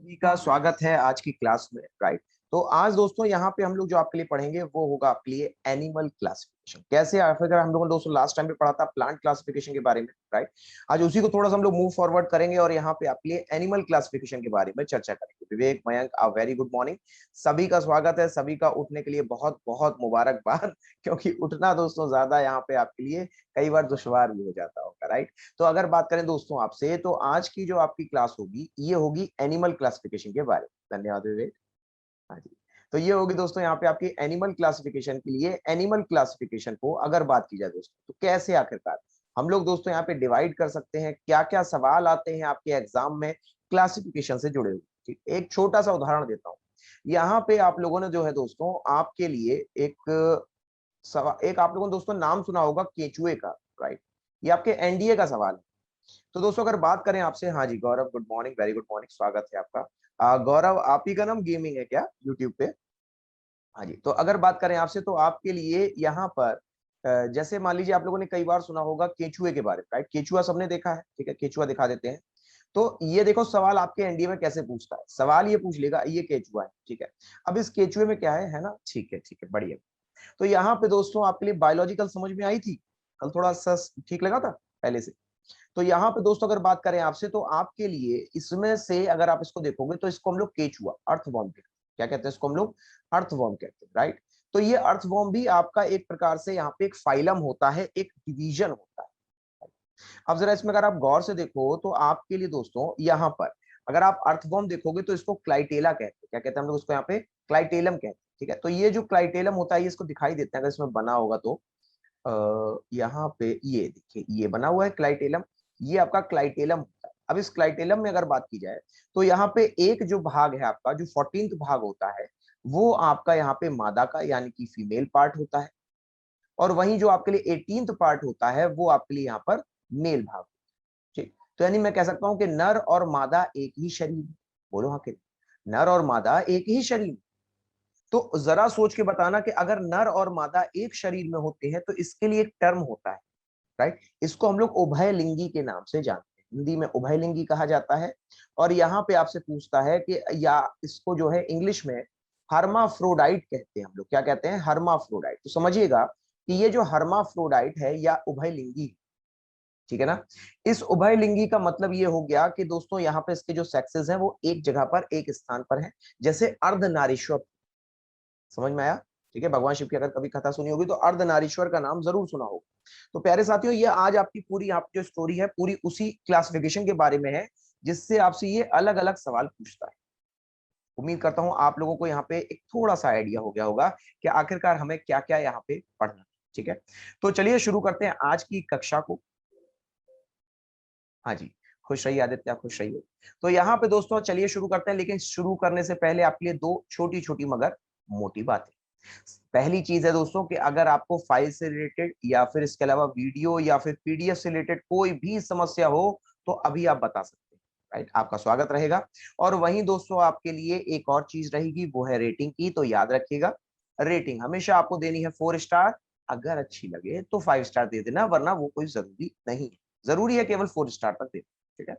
सभी का स्वागत है आज की क्लास में। राइट। तो आज दोस्तों यहाँ पे हम लोग जो आपके लिए पढ़ेंगे वो होगा आपके लिए एनिमल क्लासिफिकेशन। कैसे आखिर हम लोगों ने दोस्तों लास्ट टाइम पे पढ़ा था प्लांट क्लासिफिकेशन के बारे में। राइट। आज उसी को थोड़ा सा हम लोग मूव फॉरवर्ड करेंगे और यहाँ पे आपके लिए एनिमल क्लासिफिकेशन के बारे में चर्चा करेंगे। विवेक, मयंक, आ वेरी गुड मॉर्निंग। सभी का स्वागत है, सभी का उठने के लिए बहुत बहुत मुबारकबाद क्योंकि उठना दोस्तों ज्यादा यहाँ पे आपके लिए कई बार दुश्वार भी हो जाता होगा। राइट। तो अगर बात करें दोस्तों आपसे, तो आज की जो आपकी क्लास होगी ये होगी एनिमल क्लासिफिकेशन के बारे में। धन्यवाद विवेक। हाँ जी। तो ये होगी दोस्तों यहाँ पे आपकी एनिमल क्लासिफिकेशन के लिए। एनिमल क्लासिफिकेशन को अगर बात की जाए दोस्तों तो कैसे आखिरकार हम लोग दोस्तों यहाँ पे डिवाइड कर सकते हैं, क्या क्या सवाल आते हैं आपके एग्जाम में क्लासिफिकेशन से जुड़े हुए। ठीक, एक छोटा सा उदाहरण देता हूँ। यहाँ पे आप लोगों ने जो है दोस्तों आपके लिए एक आप लोगों ने दोस्तों नाम सुना होगा केचुए का। राइट। ये आपके एनडीए का सवाल है। तो दोस्तों अगर बात करें आपसे, हाँ जी Gaurav, good morning, very good morning, स्वागत है आपका। गौरव, आप ही का नाम गेमिंग है क्या यूट्यूब पे? हाँ जी। तो अगर बात करें आपसे तो आपके लिए यहाँ पर जैसे मान लीजिए आप लोगों ने कई बार सुना होगा केचुए के बारे में। राइट। केचुआ सबने देखा है। ठीक है, केचुआ दिखा देते हैं। तो ये देखो सवाल आपके एनडीए में कैसे पूछता है। सवाल ये पूछ लेगा ये केचुआ है। ठीक है। अब इस केचुए में क्या है ना? ठीक है, बढ़िया। तो यहाँ पे दोस्तों आपके लिए बायोलॉजिकल समझ में आई थी? कल थोड़ा सा ठीक लगा था पहले से? तो यहाँ पे दोस्तों अगर बात करें आपसे तो आपके लिए इसमें से अगर आप इसको देखोगे तो इसको हम लोग केचुआ, अर्थवॉर्म कहते हैं। क्या कहते हैं इसको? हम लोग अर्थवॉर्म कहते हैं। राइट। तो ये अर्थवॉर्म भी आपका एक प्रकार से यहाँ पे एक फाइलम होता है, एक डिवीजन होता है। अब जरा इसमें अगर आप गौर से देखो तो आपके लिए दोस्तों यहाँ पर अगर आप अर्थवॉर्म देखोगे तो इसको क्लाइटेला कहते हैं। क्या कहते हैं हम लोग उसको? यहाँ पे क्लाइटेलम कहते हैं। ठीक है। तो ये जो क्लाइटेलम होता है ये इसको दिखाई देता है अगर इसमें बना होगा तो यहाँ पे ये देखिए ये बना हुआ है क्लाइटेलम। ये आपका क्लाइटेलम होता है। अब इस क्लाइटेलम में अगर बात की जाए तो यहाँ पे एक जो भाग है आपका, जो 14th भाग होता है, वो आपका यहाँ पे मादा का यानी कि फीमेल पार्ट होता है। और वहीं जो आपके लिए 18th पार्ट होता है वो आपके लिए यहाँ पर मेल भाग। ठीक। तो यानी मैं कह सकता हूं कि नर और मादा एक ही शरीर। बोलो हाँ कि नर और मादा एक ही शरीर। तो जरा सोच के बताना कि अगर नर और मादा एक शरीर में होते हैं तो इसके लिए एक टर्म होता है। राइट। इसको हम लोग उभयलिंगी के नाम से जानते हैं। हिंदी में उभयलिंगी कहा जाता है। और यहाँ पे आपसे पूछता है कि या इसको जो है इंग्लिश में हर्माफ्रोडाइट कहते हैं। हम लोग क्या कहते हैं? हर्माफ्रोडाइट। तो समझिएगा कि ये जो हर्माफ्रोडाइट है या उभयलिंगी, ठीक है ना, इस उभयलिंगी का मतलब ये हो गया कि दोस्तों यहाँ पे इसके जो सेक्सेस हैं वो एक जगह पर एक स्थान पर हैं। जैसे अर्धनारीश्वर, समझ में आया? ठीक है। भगवान शिव की अगर कभी कथा सुनी होगी तो अर्धनारीश्वर का नाम जरूर सुना होगा। तो प्यारे साथियों ये आज आपकी पूरी आपकी जो स्टोरी है पूरी उसी क्लासिफिकेशन के बारे में है जिससे आपसे ये अलग अलग सवाल पूछता है। उम्मीद करता हूं आप लोगों को यहाँ पे एक थोड़ा सा आइडिया हो गया होगा कि आखिरकार हमें क्या क्या यहाँ पे पढ़ना है। ठीक है। तो चलिए शुरू करते हैं आज की कक्षा को। हाँ जी। खुश रहिए आदित्य, खुश रहिए। तो यहाँ पे दोस्तों चलिए शुरू करते हैं, लेकिन शुरू करने से पहले आपके लिए दो छोटी छोटी मगर मोटी बातें। पहली चीज है दोस्तों कि अगर आपको फाइल से रिलेटेड या फिर इसके अलावा वीडियो या फिर पीडीएफ से रिलेटेड कोई भी समस्या हो तो अभी आप बता सकते हैं। राइट। आपका स्वागत रहेगा। और वहीं दोस्तों आपके लिए एक और चीज रहेगी, वो है रेटिंग की। तो याद रखिएगा रेटिंग हमेशा आपको देनी है 4 स्टार। अगर अच्छी लगे तो 5 स्टार दे देना, वरना वो कोई जरूरी नहीं है। जरूरी है केवल 4 स्टार तक देना। ठीक है।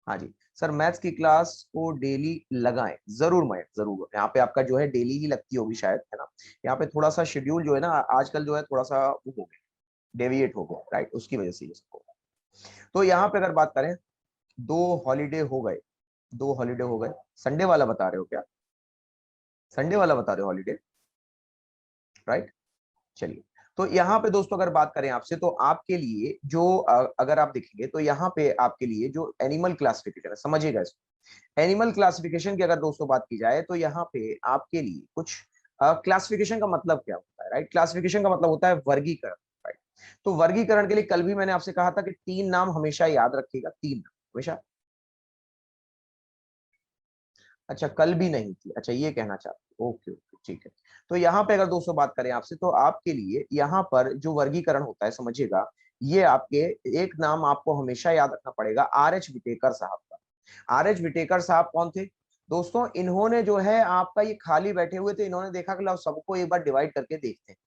हाँ जी। सर मैथ्स की क्लास को डेली लगाएं। जरूर मैं जरूर, यहाँ पे आपका जो है डेली ही लगती होगी शायद, है ना? यहाँ पे थोड़ा सा शेड्यूल जो है ना आजकल जो है थोड़ा सा वो हो गया, डेविएट हो गया। राइट। उसकी वजह से ये सबको। तो यहाँ पे अगर बात करें, दो हॉलीडे हो गए, 2 हॉलीडे हो गए। संडे वाला बता रहे हो क्या? संडे वाला बता रहे हो हॉलीडे? राइट। चलिए। तो यहाँ पे दोस्तों अगर बात करें आपसे तो आपके लिए जो अगर आप देखेंगे तो यहाँ पे आपके लिए जो एनिमल क्लासिफिकेशन है, समझिएगा इसको। एनिमल क्लासिफिकेशन की अगर दोस्तों बात की जाए तो यहाँ पे आपके लिए कुछ क्लासिफिकेशन का मतलब क्या होता है? राइट। क्लासिफिकेशन का मतलब होता है वर्गीकरण। राइट। तो वर्गीकरण के लिए कल भी मैंने आपसे कहा था कि 3 नाम हमेशा याद रखिएगा। 3 नाम हमेशा। अच्छा कल भी नहीं थी, अच्छा ये कहना चाहते, ओके ओके ठीक है। तो यहाँ पे अगर दोस्तों बात करें आपसे तो आपके लिए यहाँ पर जो वर्गीकरण होता है समझिएगा, ये आपके एक नाम आपको हमेशा याद रखना पड़ेगा, R H विटेकर साहब का। R H विटेकर साहब कौन थे दोस्तों? इन्होंने जो है आपका ये खाली बैठे हुए थे, इन्होंने देखा कि लाओ सबको एक बार डिवाइड करके देखते हैं।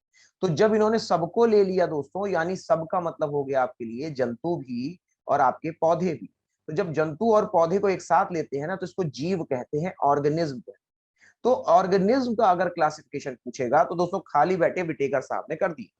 तो जब इन्होंने सबको ले लिया दोस्तों, यानी सबका मतलब हो गया आपके लिए जंतु भी और आपके पौधे भी। तो जब जंतु और पौधे को एक साथ लेते हैं ना तो इसको जीव कहते हैं, ऑर्गेनिज्म कहते हैं। तो ऑर्गेनिज्म का अगर क्लासिफिकेशन पूछेगा तो दोस्तों खाली बैठे विटेकर साहब ने कर दी।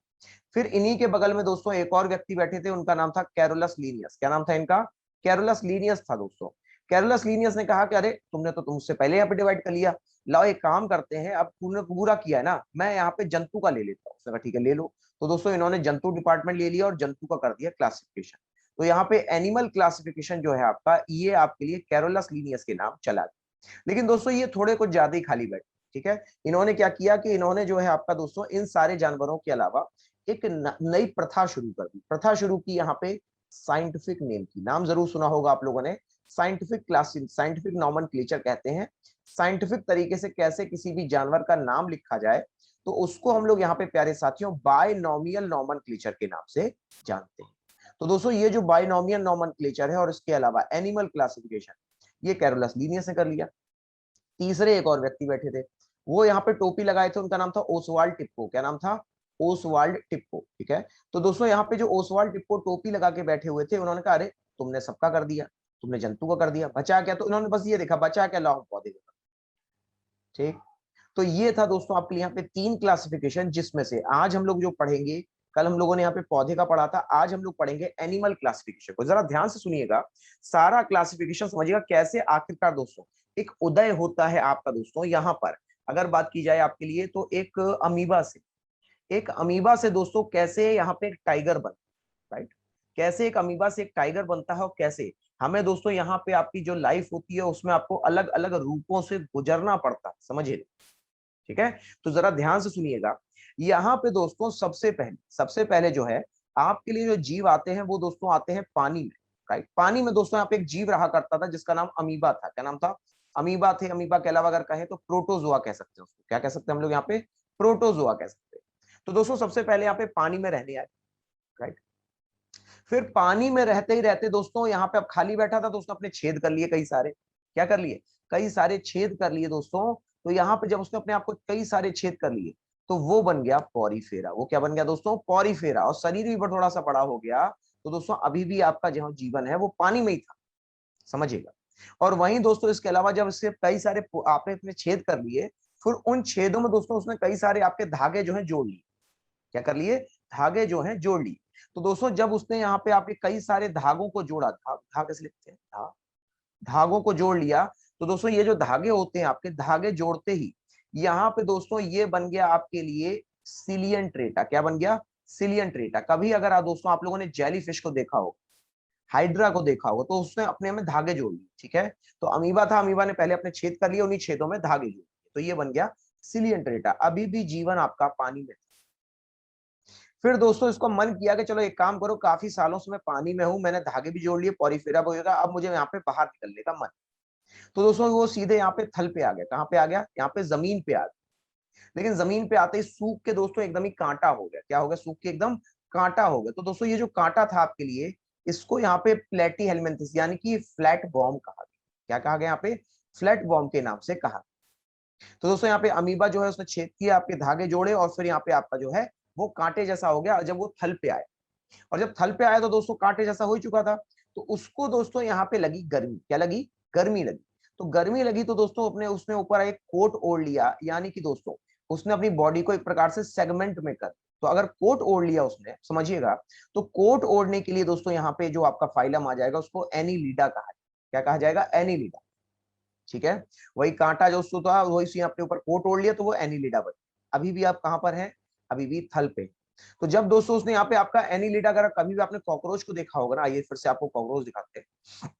फिर इन्हीं के बगल में दोस्तों एक और व्यक्ति बैठे थे, उनका नाम था कैरोलस लीनियस। क्या नाम था इनका? कैरोलस लीनियस था दोस्तों। कैरोलस लीनियस ने कहा कि अरे तुमने तो तुमसे पहले यहाँ पे डिवाइड कर लिया, लाओ एक काम करते हैं, अब तुमने पूरा किया है ना, मैं यहाँ पे जंतु का ले लेता हूँ। उसने कहा ठीक है ले लो। तो दोस्तों इन्होंने जंतु डिपार्टमेंट ले लिया और जंतु का कर दिया क्लासिफिकेशन। तो यहाँ पे एनिमल क्लासिफिकेशन जो है आपका, ये आपके लिए कैरोलस लीनियस के नाम चला गया। लेकिन दोस्तों ये थोड़े कुछ ज्यादा ही खाली बैठे, ठीक है। इन्होंने क्या किया कि इन्होंने जो है आपका दोस्तों इन सारे जानवरों के अलावा एक नई प्रथा शुरू कर दी। प्रथा शुरू की यहाँ पे साइंटिफिक नेम की, नाम जरूर सुना होगा आप लोगों ने, साइंटिफिक क्लासिक, साइंटिफिक नॉमेनक्लेचर कहते हैं। साइंटिफिक तरीके से कैसे किसी भी जानवर का नाम लिखा जाए, तो उसको हम लोग यहाँ पे प्यारे साथियों बायनॉमियल नॉमेनक्लेचर के नाम से जानते हैं। तो दोस्तों ये जो बायनॉमियल नॉमेनक्लेचर है और इसके अलावा एनिमल क्लासिफिकेशन, ये कैरोलस लीनियस ने कर लिया। तीसरे एक और व्यक्ति बैठे थे, वो यहाँ पे टोपी लगाए थे, उनका नाम था ओसवाल्ड टिप्पो। क्या नाम था? ओसवाल्ड टिप्पो, ठीक है। तो दोस्तों यहाँ पे जो ओसवाल्ड टिप्पो टोपी लगा के बैठे हुए थे, उन्होंने कहा अरे तुमने सबका कर दिया, तुमने जंतु का कर दिया, बचा क्या? तो इन्होंने बस ये देखा बचा क्या, लाओ पौधे का। ठीक। तो ये था दोस्तों आपके यहाँ पे 3 क्लासिफिकेशन, जिसमें से आज हम लोग जो पढ़ेंगे, कल हम लोगों ने यहाँ पे पौधे का पढ़ा था, आज हम लोग पढ़ेंगे एनिमल क्लासिफिकेशन को। जरा ध्यान से सुनिएगा, सारा क्लासिफिकेशन समझिएगा कैसे आखिरकार दोस्तों एक उदय होता है आपका दोस्तों। यहाँ पर अगर बात की जाए आपके लिए तो एक अमीबा से, एक अमीबा से दोस्तों कैसे यहाँ पे एक टाइगर बन, राइट, कैसे एक अमीबा से एक टाइगर बनता है, और कैसे हमें दोस्तों यहाँ पे आपकी जो लाइफ होती है उसमें आपको अलग अलग रूपों से गुजरना पड़ता है, समझिए, ठीक है। तो जरा ध्यान से सुनिएगा, यहाँ पे दोस्तों सबसे पहले जो है आपके लिए जो जीव आते हैं वो दोस्तों आते हैं पानी में, राइट। पानी में दोस्तों यहाँ पे एक जीव रहा करता था जिसका नाम अमीबा था। क्या नाम था? अमीबा थे। अमीबा के अलावा अगर कहें तो प्रोटोजोआ कह सकते हैं उसको। क्या कह सकते हैं हम लोग यहाँ पे? प्रोटोजोआ कह सकते हैं। तो दोस्तों सबसे पहले यहाँ पे पानी में रहने आए, राइट। फिर पानी में रहते ही रहते दोस्तों यहाँ पे अब खाली बैठा था तो उसने अपने छेद कर लिए कई सारे। क्या कर लिए? कई सारे छेद कर लिए दोस्तों। तो यहाँ पे जब उसने अपने आप को कई सारे छेद कर लिए तो वो बन गया पॉरीफेरा। वो क्या बन गया दोस्तों? पॉरीफेरा। और शरीर भी थोड़ा सा बड़ा हो गया। तो दोस्तों अभी भी आपका जो जीवन है वो पानी में ही था, समझिएगा। और वहीं दोस्तों इसके अलावा जब इससे कई सारे आपने अपने छेद कर लिए, फिर उन छेदों में दोस्तों उसने कई सारे आपके धागे जो है जोड़ लिए। क्या कर लिए? धागे जो है जोड़ लिए। तो दोस्तों जब उसने यहाँ पे आपके कई सारे धागों को जोड़ा, धागे से लिखते हैं धागों को जोड़ लिया, तो दोस्तों ये जो धागे होते हैं आपके, धागे जोड़ते ही यहाँ पे दोस्तों ये बन गया आपके लिए सिलियन ट्रेटा। क्या बन गया? सिलियन ट्रेटा। कभी अगर दोस्तों आप लोगों ने जेली फिश को देखा हो, हाइड्रा को देखा हो, तो उसने अपने में धागे जोड़ लिए, ठीक है। तो अमीबा था, अमीबा ने पहले अपने छेद कर लिए, उन्हीं छेदों में धागे जोड़ लिए, तो ये बन गया सिलियन ट्रेटा। अभी भी जीवन आपका पानी में। फिर दोस्तों इसको मन किया कि चलो एक काम करो, काफी सालों से मैं पानी में हूं, मैंने धागे भी जोड़ लिए, पॉरीफेरा भी होगा, अब मुझे यहाँ पे बाहर निकलने का मन। तो दोस्तों वो सीधे यहाँ पे थल पे आ गया। कहाँ पे आ गया? यहाँ पे जमीन पे आ गया। लेकिन जमीन पे आते ही सूख के दोस्तों एकदम ही कांटा हो गया। क्या हो गया? सूख के एकदम कांटा हो गया। तो दोस्तों ये जो कांटा था आपके लिए, इसको यहाँ पे प्लेटी हेलमिंथिस यानी कि फ्लैट बॉम्ब कहा गया। क्या कहा गया? यहाँ पे फ्लैट बॉम्ब के नाम से कहा। तो दोस्तों यहाँ पे अमीबा जो है उसने छेद किया, आपके धागे जोड़े, और फिर यहाँ पे आपका जो है वो कांटे जैसा हो गया जब वो थल पे आए। और जब थल पे आया तो दोस्तों कांटे जैसा हो ही चुका था। तो उसको दोस्तों यहाँ पे लगी गर्मी। क्या लगी? गर्मी लगी। तो गर्मी लगी तो दोस्तों अपने उसने ऊपर एक कोट ओढ़ लिया, यानी कि दोस्तों उसने अपनी बॉडी को एक प्रकार से सेगमेंट में कर। तो अगर कोट ओढ़ लिया उसने, समझिएगा, तो कोट ओढ़ने के लिए दोस्तों यहाँ पे जो आपका फाइलम आ जाएगा उसको एनीलिडा कहा जाएगा। क्या कहा जाएगा? एनीलिडा, ठीक है। वही कांटा जो उसको था वही अपने ऊपर कोट ओढ़ लिया तो वो एनीलिडा बन। अभी भी आप कहां पर हैं? अभी भी थल पे। तो जब दोस्तों उसने यहाँ पे आपका एनीलिडा, अगर कभी भी आपने कॉकरोच को देखा होगा ना, आइए फिर से आपको कॉकरोच दिखाते हैं।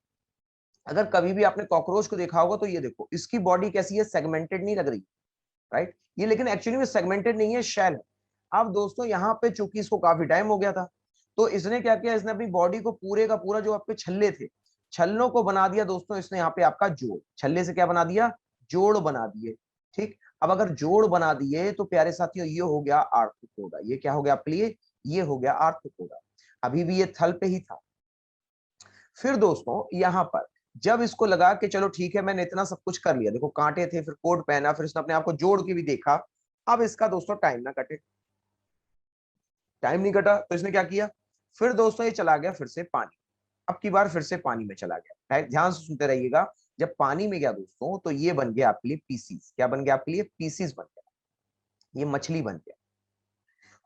अगर कभी भी आपने कॉकरोच को देखा होगा तो ये देखो, इसकी बॉडी कैसी है? सेगमेंटेड नहीं लग रही, राइट। ये लेकिन एक्चुअली में सेगमेंटेड नहीं है, शेल है। अब दोस्तों यहाँ पे चूंकि इसको काफी टाइम हो गया था, तो इसने क्या किया? इसने अपनी बॉडी को पूरे का पूरा जो आपके छल्ले थे, छल्लों को बना दिया दोस्तों इसने यहाँ पे आपका जोड़। छल्ले से क्या बना दिया? जोड़ बना दिए, ठीक। अब अगर जोड़ बना दिए तो प्यारे साथियों ये हो गया आर्थ्रोपोडा। ये क्या हो गया आपके लिए? ये हो गया आर्थ्रोपोडा। अभी भी ये थल पे ही था। फिर दोस्तों यहाँ पर जब इसको लगा कि चलो ठीक है मैंने इतना सब कुछ कर लिया, देखो कांटे थे, फिर कोट पहना, फिर इसने अपने आप को जोड़ के भी देखा, अब इसका दोस्तों टाइम ना कटे, टाइम नहीं कटा, तो इसने क्या किया? फिर दोस्तों ये चला गया फिर से पानी। अब की बार फिर से पानी में चला गया, ध्यान से सुनते रहिएगा। जब पानी में गया दोस्तों तो ये बन गया आपके लिए पीसीज। क्या बन गया आपके लिए? पीसीज बन गया, ये मछली बन गया।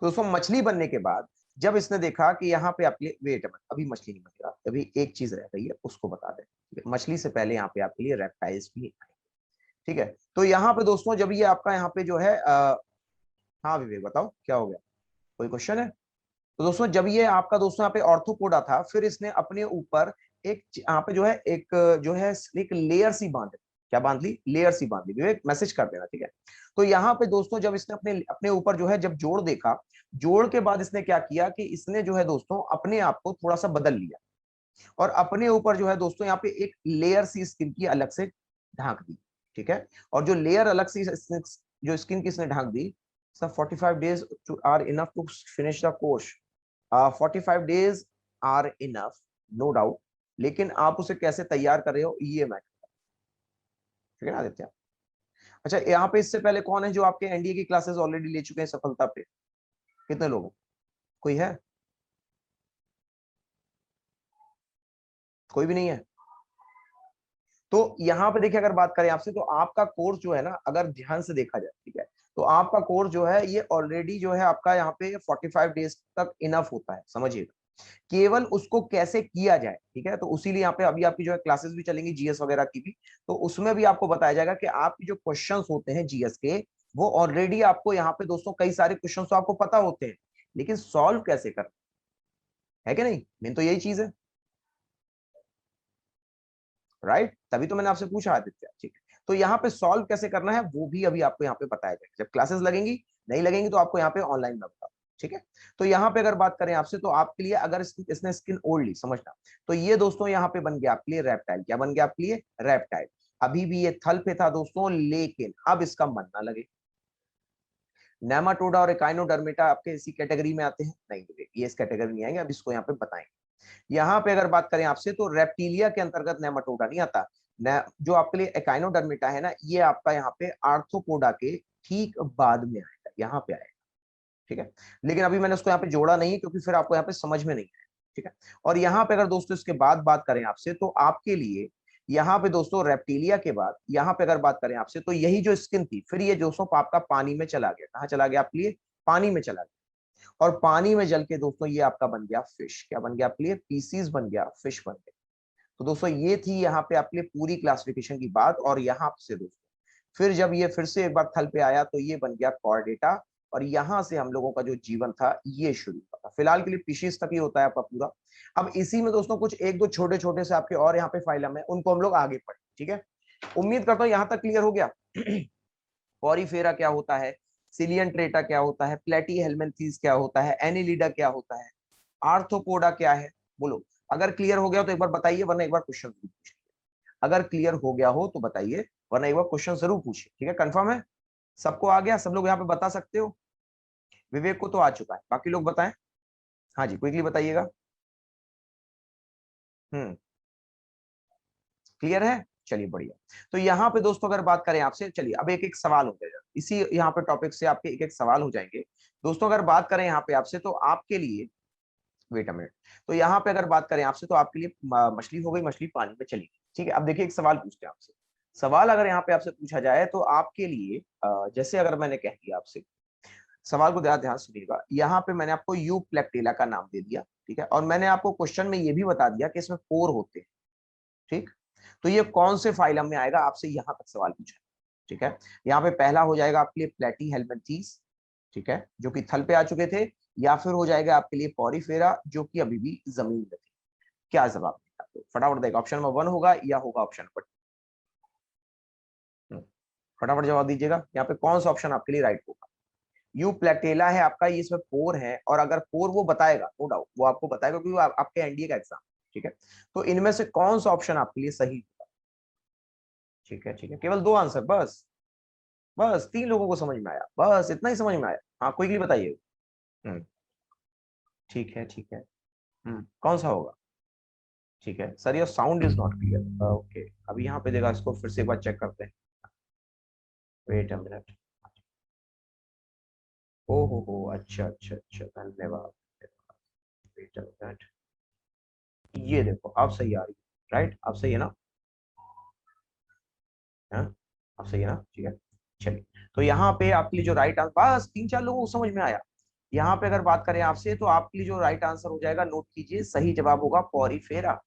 तो दोस्तों मछली बनने के बाद जब इसने देखा कि यहाँ पे आपके लिए, वेट अभी मछली नहीं बनेगा, अभी एक चीज रह गई है उसको बता दें। मछली से पहले यहाँ पे आपके लिए रेप्टाइल्स भी, ठीक है। तो यहाँ पे दोस्तों जब ये आपका यहाँ पे जो है हाँ विवेक बताओ क्या हो गया, कोई क्वेश्चन है? तो दोस्तों जब ये आपका दोस्तों यहाँ पे ऑर्थोपोडा था, फिर इसने अपने ऊपर एक यहाँ पे जो है एक जो है एक लेयर सी बांध, क्या बांध ली? लेयर सी बांध ली। विवेक मैसेज कर देना, ठीक है। तो यहाँ पे दोस्तों जब इसने अपने अपने ऊपर जो है जब जोड़ देखा, जोड़ के बाद इसने क्या किया कि इसने जो है दोस्तों अपने आप को थोड़ा सा बदल लिया और अपने ऊपर जो है दोस्तों यहाँ पे एक लेयर सी स्किन की अलग से ढांक दी, ठीक है। और जो लेयर अलग सी जो स्किन की इसने ढांक दी, sir 45 days are enough to finish the course. 45 days are enough, no doubt, लेकिन आप उसे कैसे तैयार कर रहे हो ये मैं, ठीक है ना आदित्य? अच्छा यहाँ पे इससे पहले कौन है जो आपके एनडीए की क्लासेस ऑलरेडी ले चुके हैं सफलता पे? कितने लोग? कोई है? कोई भी नहीं है? तो यहाँ पे देखिए अगर बात करें आपसे तो आपका कोर्स जो है ना, अगर ध्यान से देखा जाए, ठीक है, तो आपका कोर्स जो है ये ऑलरेडी जो है आपका यहाँ पे 45 डेज तक इनफ होता है, समझिएगा। केवल उसको कैसे किया जाए, ठीक है, तो उसीलिए यहाँ पे अभी आपकी जो है क्लासेस भी चलेंगी जीएस वगैरह की भी, तो उसमें भी आपको बताया जाएगा कि आपकी जो क्वेश्चंस होते हैं जीएस के, वो ऑलरेडी आपको यहाँ पे दोस्तों कई सारे क्वेश्चंस तो आपको पता होते हैं, लेकिन सॉल्व कैसे करना है कि नहीं, मेन तो यही चीज है, राइट? तभी तो मैंने आपसे पूछा आदित्य, ठीक है। तो यहाँ पे सॉल्व कैसे करना है वो भी अभी आपको यहाँ पे बताया जाएगा, जब क्लासेस लगेंगी, नहीं लगेंगी तो आपको यहाँ पे ऑनलाइन में बताओ, ठीक है। तो यहाँ पे अगर बात करें आपसे तो आपके लिए अगर इसने स्किन ओढ़ ली, समझना, तो ये दोस्तों यहाँ पे बन गया आपके लिए रेप्टाइल। क्या बन गया आपके लिए? रेप्टाइल। अभी भी ये थल पे था दोस्तों, लेकिन अब इसका मन ना लगे। नेमाटोडा और एकाइनोडर्मेटा आपके इसी कैटेगरी में आते हैं? नहीं, ये इस कैटेगरी नहीं आएंगे, अब इसको यहाँ पे बताएंगे। यहाँ पे अगर बात करें आपसे तो रेप्टीलिया के अंतर्गत नेमाटोडा नहीं आता। जो आपके लिए एकाइनोडर्मेटा है ना, ये आपका यहाँ पे आर्थ्रोपोडा के ठीक बाद में आएगा, यहाँ पे आएगा, ठीक है। लेकिन अभी मैंने उसको यहाँ पे जोड़ा नहीं क्योंकि फिर आपको यहाँ पे समझ में नहीं आए, ठीक है। और यहाँ पे अगर दोस्तों इसके बाद बात करें आपसे तो आपके लिए यहाँ पे दोस्तों रेप्टीलिया के बाद यहाँ पे अगर बात करें आपसे तो यही जो स्किन थी, फिर ये दोस्तों आपका पानी में चला गया। कहाँ चला गया आपके लिए? पानी में चला गया। और पानी में जल के दोस्तों ये आपका बन गया फिश। क्या बन गया आपके लिए? पीसीज बन गया, फिश बन गया। तो दोस्तों ये थी यहाँ पे आपके लिए पूरी क्लासिफिकेशन की बात। और यहाँ से दोस्तों फिर जब ये फिर से एक बार थल पे आया तो ये बन गया कॉर्डेटा, और यहां से हम लोगों का जो जीवन था ये शुरू हुआ था। फिलहाल के लिए फिशिस तक ही होता है आपका पूरा। अब इसी में दोस्तों कुछ एक दो छोटे छोटे से आपके और यहाँ पे फाइलम है, उनको हम लोग आगे पढ़े, ठीक है। उम्मीद करता हूँ यहाँ तक क्लियर हो गया। पॉरीफेरा क्या होता है, सिलियन ट्रेटा क्या होता है, प्लेटी हेलमेंथीज क्या होता है, एनिलिडा क्या होता है, आर्थ्रोपोडा क्या है, बोलो। अगर क्लियर हो गया तो एक बार बताइए, वरना एक बार क्वेश्चन जरूर पूछिए। अगर क्लियर हो गया हो तो बताइए, वरना एक बार क्वेश्चन जरूर पूछिए, ठीक है। कंफर्म है? सबको आ गया? सब लोग यहाँ पे बता सकते हो? विवेक को तो आ चुका है, बाकी लोग बताएं। हाँ जी, क्विकली बताइएगा। हम्म, क्लियर है? चलिए बढ़िया। तो यहाँ पे दोस्तों अगर बात करें आपसे, चलिए अब एक एक सवाल हो जाएगा इसी यहाँ पे टॉपिक से, आपके एक एक सवाल हो जाएंगे दोस्तों। अगर बात करें यहाँ पे आपसे तो आपके लिए, वेट अ मिनट, तो यहाँ पे अगर बात करें आपसे तो आपके लिए मछली हो गई, मछली पानी में चली गई, ठीक है। अब देखिए एक सवाल पूछते हैं आपसे। सवाल अगर यहाँ पे आपसे पूछा जाए तो आपके लिए जैसे अगर मैंने कह दिया आपसे, सवाल को ध्यान ध्यान सुनिएगा। यहाँ पे मैंने आपको यू प्लेक्टेला का नाम दे दिया, ठीक है, और मैंने आपको क्वेश्चन में ये भी बता दिया कि इसमें पोर होते हैं, ठीक। तो ये कौन से फाइलम में आएगा, आपसे यहाँ तक सवाल पूछा, ठीक है। यहाँ पे पहला हो जाएगा आपके लिए प्लेटी हेलमेंथीज, ठीक है, जो कि थल पे आ चुके थे, या फिर हो जाएगा आपके लिए पॉरीफेरा जो कि अभी भी जमीन में थे। क्या जवाब देगा आपको? फटाफट देगा, ऑप्शन नंबर 1 होगा या होगा ऑप्शन नंबर 2? फटाफट जवाब दीजिएगा, यहाँ पे कौन सा ऑप्शन आपके लिए राइट होगा? यू प्लेटेला है आपका, ये इसमें पोर है, और अगर पोर वो बताएगा, नो डाउट वो आपको बताएगा क्योंकि वो आपके एनडीए का एग्जाम, ठीक है। तो इनमें से कौन सा ऑप्शन आपके लिए सही होगा? ठीक है, ठीक है, केवल दो आंसर बस। बस 3 लोगों को समझ में आया, बस इतना ही समझ में आया? हाँ कोई भी बताइए। हम्म, ठीक है, ठीक है। कौन सा होगा? ठीक है sir, your sound is not clear. Okay, अभी यहाँ पे देखा, इसको फिर से एक बार चेक करते हैं। Wait a minute. ओ हो, अच्छा अच्छा अच्छा, धन्यवाद। Wait a minute. ये देखो अब सही आ रही है, राइट? अब सही है ना? हाँ, अब सही है ना? ठीक है, चलिए। तो यहाँ पे आपके लिए जो राइट आंसर, बस 3-4 लोगों को समझ में आया। यहाँ पे अगर बात करें आपसे, तो आपके लिए जो राइट आंसर हो जाएगा, नोट कीजिए, सही जवाब होगा पॉरीफेरा।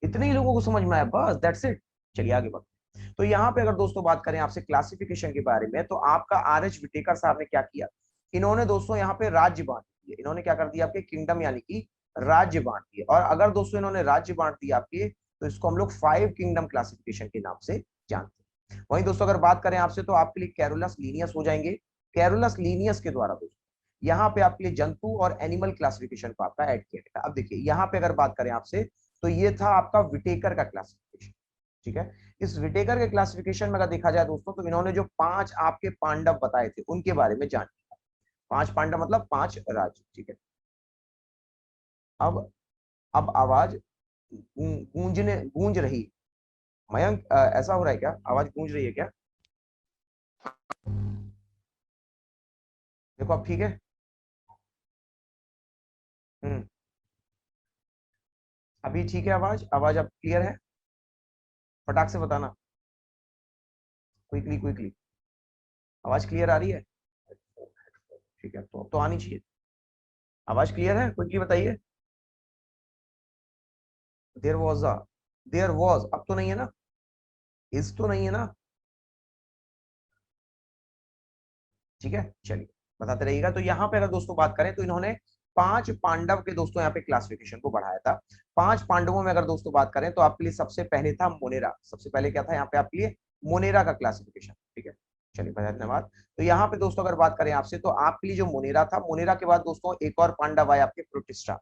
इतने ही लोगों को समझ में आया, बस दैट्स इट। चलिए आगे बढ़ते हैं। तो यहाँ पे अगर दोस्तों बात करें आपसे क्लासिफिकेशन के बारे में, तो आपका आर एच विटेकर साहब ने क्या किया, इन्होंने दोस्तों यहाँ पे राज्य बांट दिए। इन्होंने क्या कर दिया, आपके किंगडम यानी कि राज्य बांट दिए। और अगर दोस्तों इन्होंने राज्य बांट दिया आपके, तो इसको हम लोग 5 किंगडम क्लासिफिकेशन के नाम से जानते हैं। वहीं दोस्तों अगर बात करें आपसे, तो आपके लिए कैरोलस लीनियस हो जाएंगे। कैरोलस लीनियस के द्वारा दोस्तों यहाँ पे आपके लिए जंतु और एनिमल क्लासिफिकेशन को आपका ऐड किया गया। अब देखिए यहाँ पे अगर बात करें आपसे, तो ये था आपका विटेकर का क्लासिफिकेशन। ठीक है, इस विटेकर के क्लासिफिकेशन में अगर देखा जाए दोस्तों, तो इन्होंने जो 5 आपके पांडव बताए थे उनके बारे में जान लिया। 5 पांडव मतलब 5 राज्य। ठीक है, अब आवाज गूंज रही। मयंक, ऐसा हो रहा है क्या, आवाज गूंज रही है क्या? देखो अब ठीक है। हम्म, अभी ठीक है, आवाज आवाज अब क्लियर है? फटाक से बताना, क्विकली क्विकली। आवाज क्लियर आ रही है? ठीक है, तो आनी चाहिए। आवाज क्लियर है, क्विकली बताइए। देयर वॉज अब तो नहीं है ना? इस तो नहीं है ना? ठीक है, चलिए बताते रहिएगा। तो यहाँ पे अगर दोस्तों बात करें, तो इन्होंने 5 पांडव के दोस्तों यहाँ पे क्लासिफिकेशन को बढ़ाया था। 5 पांडवों में अगर दोस्तों बात करें, तो आपके लिए सबसे पहले था मोनेरा। सबसे पहले क्या था यहाँ पे आपके लिए? मोनेरा का क्लासिफिकेशन। ठीक है, चलिए बहुत धन्यवाद। तो यहाँ पे दोस्तों अगर बात करें आपसे, तो आपके लिए जो मोनेरा था, मोनेरा के बाद दोस्तों एक और पांडव आए आपके, प्रोटिस्टा।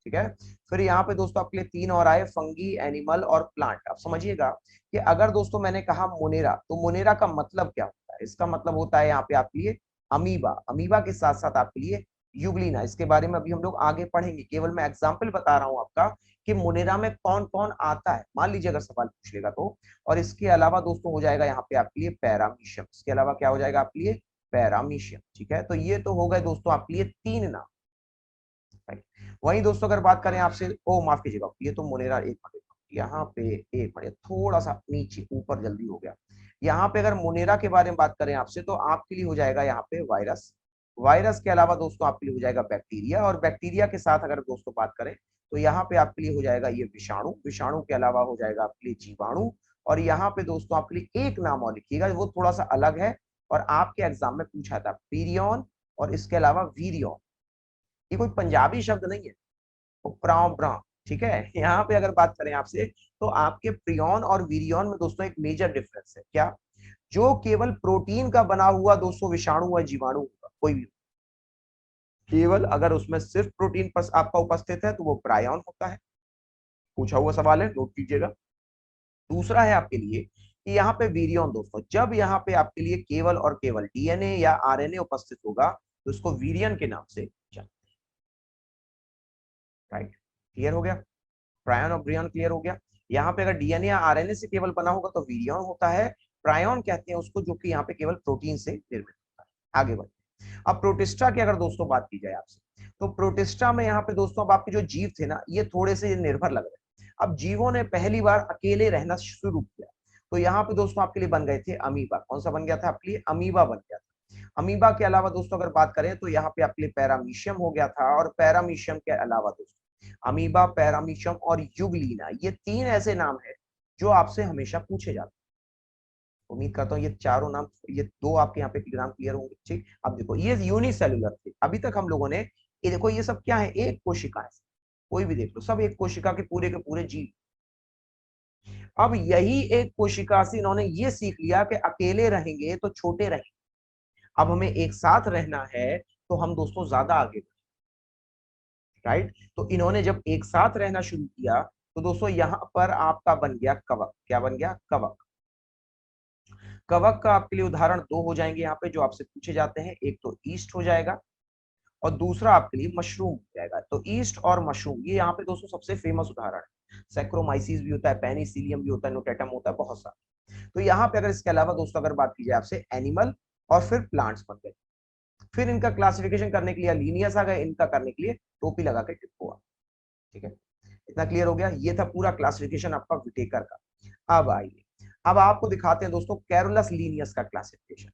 ठीक है, फिर यहाँ पे दोस्तों आपके लिए 3 और आए, फंगी, एनिमल और प्लांट। अब समझिएगा कि अगर दोस्तों मैंने कहा मोनेरा, तो मोनेरा का मतलब क्या होता है? इसका मतलब होता है यहाँ पे आपके लिए अमीबा। अमीबा के साथ साथ आपके लिए यूग्लिना। इसके बारे में अभी हम लोग आगे पढ़ेंगे, केवल मैं एग्जांपल बता रहा हूं आपका कि मोनेरा में कौन कौन आता है, मान लीजिए अगर सवाल पूछ लेगा तो। और इसके अलावा दोस्तों हो जाएगा यहाँ पे आपके लिए पैरामीशियम। इसके अलावा क्या हो जाएगा आपके लिए? पैरामीशियम। ठीक है, तो ये तो हो गए दोस्तों आपके लिए 3 नाम। राइट। वहीं दोस्तों अगर बात करें आपसे, ओ माफ कीजिएगा, ये तो मोनेरा, एक मिनट यहाँ पे, एक मिनट थोड़ा सा नीचे ऊपर जल्दी हो गया। यहाँ पे अगर मोनेरा के बारे में बात करें आपसे, तो आपके लिए हो जाएगा यहाँ पे वायरस। वायरस के अलावा दोस्तों आपके लिए हो जाएगा बैक्टीरिया। और बैक्टीरिया के साथ अगर दोस्तों बात करें, तो यहाँ पे आपके लिए हो जाएगा ये विषाणु। विषाणु के अलावा हो जाएगा आपके लिए जीवाणु। और यहाँ पे दोस्तों आपके लिए एक नाम और लिखिएगा, वो थोड़ा सा अलग है और आपके एग्जाम में पूछा था, पीरियन। और इसके अलावा वीरियन। ये कोई पंजाबी शब्द नहीं है, वो प्राव ब्रा। ठीक है, यहाँ पे अगर बात करें आपसे, तो आपके प्रियन और वीरियन में दोस्तों एक मेजर डिफरेंस है। क्या? जो केवल प्रोटीन का बना हुआ दोस्तों विषाणु या जीवाणु होगा, कोई भी, केवल अगर उसमें सिर्फ प्रोटीन आपका उपस्थित है, तो वो प्रायन होता है। पूछा हुआ सवाल है, नोट कीजिएगा। दूसरा है आपके लिए कि यहाँ पे वीरियन दोस्तों, जब यहाँ पे आपके लिए केवल और केवल डीएनए या आरएनए उपस्थित होगा, तो उसको वीरियन के नाम से जानते हैं। राइट, क्लियर हो गया? प्रायन और ब्रियन क्लियर हो गया। यहाँ पे अगर डीएनए या आरएनए से केवल बना होगा, तो वीरियन होता है। प्रायन कहते हैं उसको, जो कि यहाँ पे केवल प्रोटीन से निर्मित होता है। आगे बढ़ते हैं। अब प्रोटिस्टा की अगर दोस्तों बात की जाए आपसे, तो प्रोटिस्टा में यहाँ पे दोस्तों अब आपके जो जीव थे ना, ये थोड़े से निर्भर लग रहे हैं। अब जीवों ने पहली बार अकेले रहना शुरू किया। तो यहाँ पे दोस्तों आपके लिए बन गए थे अमीबा। कौन सा बन गया था आपके लिए? अमीबा बन गया था। अमीबा के अलावा दोस्तों अगर बात करें, तो यहाँ पे आपके लिए पैरामीशियम हो गया था। और पैरामीशियम के अलावा दोस्तों अमीबा, पैरामीशियम और युगलीना, ये 3 ऐसे नाम है जो आपसे हमेशा पूछे जाते हैं। उम्मीद करता हूँ ये चारों नाम, ये 2 आपके यहाँ पे नाम क्लियर होंगे। ठीक, अब देखो ये यूनिसेलुलर थे। अभी तक हम लोगों ने, ये देखो ये सब क्या है, एक कोशिका है। कोई भी देख लो, सब एक कोशिका के पूरे जीव। अब यही एक कोशिका से इन्होंने ये सीख लिया कि अकेले रहेंगे तो छोटे रहेंगे, अब हमें एक साथ रहना है तो हम दोस्तों ज्यादा आगे। राइट, तो इन्होंने जब एक साथ रहना शुरू किया, तो दोस्तों यहां पर आपका बन गया कवक। क्या बन गया? कवक। कवक का आपके लिए उदाहरण 2 हो जाएंगे यहाँ पे जो आपसे पूछे जाते हैं। एक तो ईस्ट हो जाएगा, और दूसरा आपके लिए मशरूम हो जाएगा। तो ईस्ट और मशरूम, ये यहाँ पे दोस्तों सबसे फेमस उदाहरण है। सैक्रोमाइसिस भी होता है, पेनिसिलियम भी होता है, नोटेटम होता है, बहुत सारा। तो यहाँ पे अगर इसके अलावा दोस्तों अगर बात की जाए आपसे, एनिमल और फिर प्लांट्स बन गए। फिर इनका क्लासिफिकेशन करने के लिए लीनियस आ गए, इनका करने के लिए टोपी लगा के टिप्पो। ठीक है, इतना क्लियर हो गया। ये था पूरा क्लासिफिकेशन आपका विटेकर का। अब आइए, अब आपको दिखाते हैं दोस्तों कैरोलस लीनियस का क्लासिफिकेशन।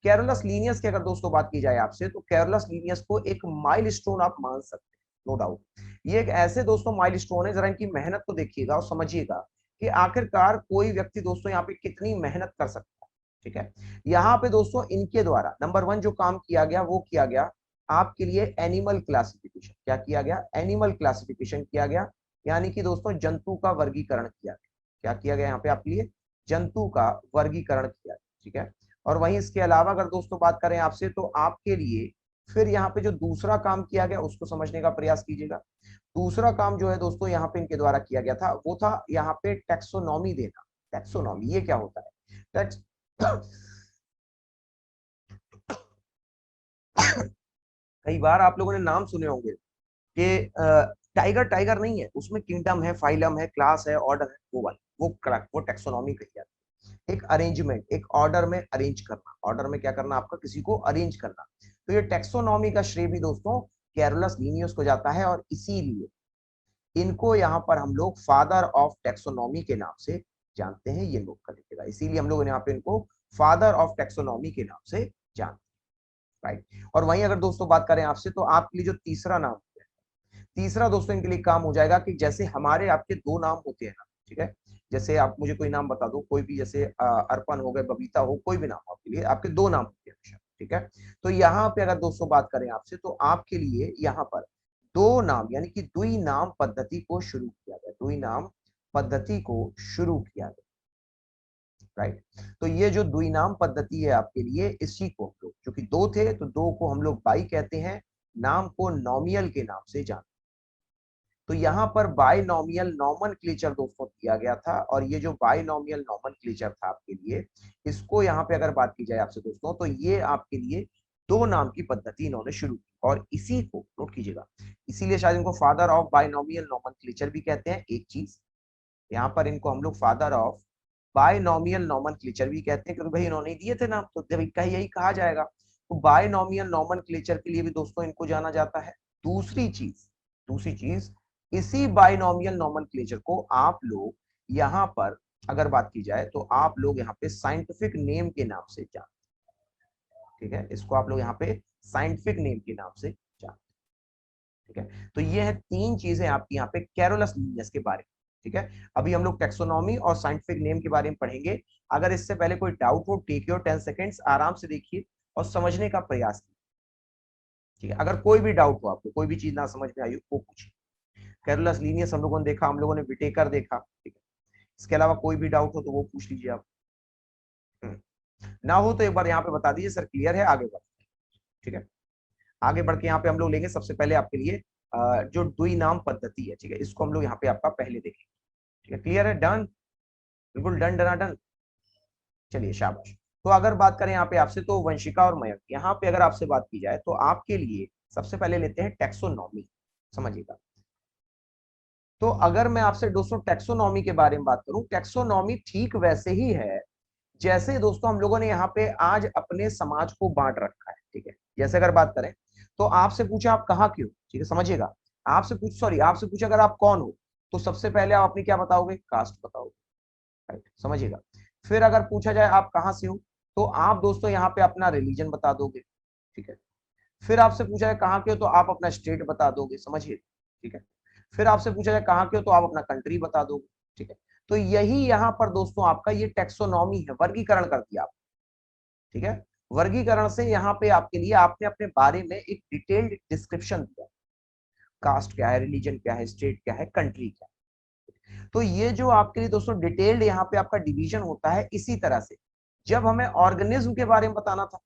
कैरोलस लीनियस की अगर दोस्तों बात की जाए आपसे, तो कैरोलस लीनियस को एक माइलस्टोन आप मान सकते हैं, नो डाउट। ये एक ऐसे दोस्तों माइलस्टोन है, जरा इनकी मेहनत को देखिएगा और समझिएगा कि आखिरकार कोई व्यक्ति दोस्तों यहाँ पे कितनी मेहनत कर सकता है। ठीक है, यहाँ पे दोस्तों इनके द्वारा नंबर 1 जो काम किया गया वो किया गया आपके लिए एनिमल क्लासिफिकेशन। क्या किया गया? एनिमल क्लासिफिकेशन किया गया, यानी कि दोस्तों जंतु का वर्गीकरण किया गया। क्या किया गया यहाँ पे आपके लिए? जंतु का वर्गीकरण किया गया। ठीक है, और वहीं इसके अलावा अगर दोस्तों बात करें आपसे, तो आपके लिए फिर यहाँ पे जो दूसरा काम किया गया उसको समझने का प्रयास कीजिएगा। दूसरा काम जो है दोस्तों यहाँ पे इनके द्वारा किया गया था, वो था यहाँ पे टैक्सोनॉमी देना। टैक्सोनॉमी ये क्या होता है? टैक्स कई बार आप लोगों ने नाम सुने होंगे कि टाइगर टाइगर नहीं है, उसमें किंगडम है, फाइलम है, क्लास है, ऑर्डर है, वो वाला वो टैक्सोनॉमी कही जाती है। एक अरेंजमेंट, एक ऑर्डर में अरेंज करना, ऑर्डर में क्या करना आपका, किसी को अरेंज करना। तो ये टैक्सोनॉमी का श्रेय भी दोस्तों कैरोलस लीनियस को जाता है, और इसीलिए इनको यहाँ पर हम लोग फादर ऑफ टैक्सोनॉमी के नाम से जानते हैं। ये नोट कर लीजिएगा, इसीलिए हम लोग यहाँ पे इनको फादर ऑफ टैक्सोनॉमी के नाम से जानते हैं, राइट। और वहीं अगर दोस्तों बात करें आपसे, तो आपके लिए जो तीसरा नाम, तीसरा दोस्तों इनके लिए काम हो जाएगा कि जैसे हमारे आपके दो नाम होते हैं ना, ठीक है, जैसे आप मुझे कोई नाम बता दो, कोई भी, जैसे अर्पण हो गए, बबीता हो, कोई भी नाम आपके लिए, आपके दो नाम होते हैं हमेशा। ठीक है, तो यहाँ पे अगर दोस्तों बात करें आपसे, तो आपके लिए यहाँ पर दो नाम यानी कि द्वि नाम पद्धति को शुरू किया गया, द्वि नाम पद्धति को शुरू किया गया, राइट। तो ये जो द्विनाम पद्धति है आपके लिए, इसी को हम लोग, क्योंकि दो थे तो दो को हम लोग बाई कहते हैं, नाम को नॉमियल के नाम से जानते हैं। तो यहाँ पर बायनॉमियल नॉमेनक्लेचर दोस्तों दिया गया था, और ये जो बायनॉमियल नॉमेनक्लेचर था आपके लिए, इसको यहाँ पे अगर बात की जाए आपसे दोस्तों, तो ये आपके लिए दो नाम की पद्धति इन्होंने शुरू की, और इसी को नोट कीजिएगा, इसीलिए शायद इनको फादर ऑफ बायनॉमियल नॉमेनक्लेचर भी कहते हैं। एक चीज यहाँ पर इनको हम लोग फादर ऑफ बायनॉमियल नॉमेनक्लेचर भी कहते हैं, क्योंकि भाई इन्होंने दिए थे नाम, तो यही कहा जाएगा। तो बायनॉमियल नॉमेनक्लेचर के लिए भी दोस्तों इनको जाना जाता है। दूसरी चीज इसी बायनॉमियल नॉमेनक्लेचर को आप लोग यहाँ पर अगर बात की जाए, तो आप लोग यहाँ पे साइंटिफिक नेम के नाम से जानते हैं। ठीक है, इसको आप लोग यहाँ पे साइंटिफिक नेम के नाम से जानते हैं। ठीक है, तो ये है तीन चीजें आपकी यहाँ पे कैरोलस लीनियस के बारे में। ठीक है, अभी हम लोग टेक्सोनॉमी और साइंटिफिक नेम के बारे में पढ़ेंगे। अगर इससे पहले कोई डाउट हो, टेक योर 10 सेकेंड्स, आराम से देखिए और समझने का प्रयास कीजिए। ठीक है, अगर कोई भी डाउट हो, आपको कोई भी चीज ना समझ में आई हो, वो पूछिए। कैरोलस लीनियस हम लोगों ने देखा, हम लोगों ने विटेकर देखा। ठीक है, इसके अलावा कोई भी डाउट हो तो वो पूछ लीजिए आप। ना हो तो एक बार यहाँ पे बता दीजिए, सर क्लियर है, आगे बढ़। ठीक है, आगे बढ़ के यहाँ पे हम लोग लेंगे सबसे पहले आपके लिए जो द्विनाम पद्धति है। ठीक है, इसको हम लोग यहाँ पे आपका पहले देखेंगे। ठीक है, क्लियर है, डन, बिल्कुल डन, डना डन। चलिए शाबाश। तो अगर बात करें यहाँ पे आपसे, तो वंशिका और मयंक, यहाँ पे अगर आपसे बात की जाए, तो आपके लिए सबसे पहले लेते हैं टैक्सोनॉमी। समझिएगा, तो अगर मैं आपसे दोस्तों टैक्सोनॉमी के बारे में बात करूं, टैक्सोनॉमी ठीक वैसे ही है जैसे दोस्तों हम लोगों ने यहाँ पे आज अपने समाज को बांट रखा है। ठीक है, जैसे अगर बात करें, तो आपसे पूछा आप कहाँ के हो, ठीक है, समझिएगा, आपसे पूछा अगर आप कौन हो, तो सबसे पहले आप अपनी क्या बताओगे? कास्ट बताओगे, राइट, समझिएगा। फिर अगर पूछा जाए आप कहाँ से हो, तो आप दोस्तों यहाँ पे अपना रिलीजन बता दोगे। ठीक है, फिर आपसे पूछा जाए कहाँ के हो, तो आप अपना स्टेट बता दोगे, समझिए। ठीक है, फिर आपसे पूछा जाए कहाँ के हो, तो आप अपना कंट्री बता दोगे। ठीक है, तो यही यहाँ पर दोस्तों आपका ये टैक्सोनॉमी है, वर्गीकरण कर दिया आप। ठीक है, वर्गीकरण से यहाँ पे आपके लिए आपने अपने बारे में एक डिटेल्ड डिस्क्रिप्शन दिया, कास्ट क्या है, रिलीजन क्या है, स्टेट क्या है, कंट्री क्या है। तो ये जो आपके लिए दोस्तों डिटेल्ड यहाँ पे आपका डिवीजन होता है। इसी तरह से जब हमें ऑर्गेनिज्म के बारे में बताना था,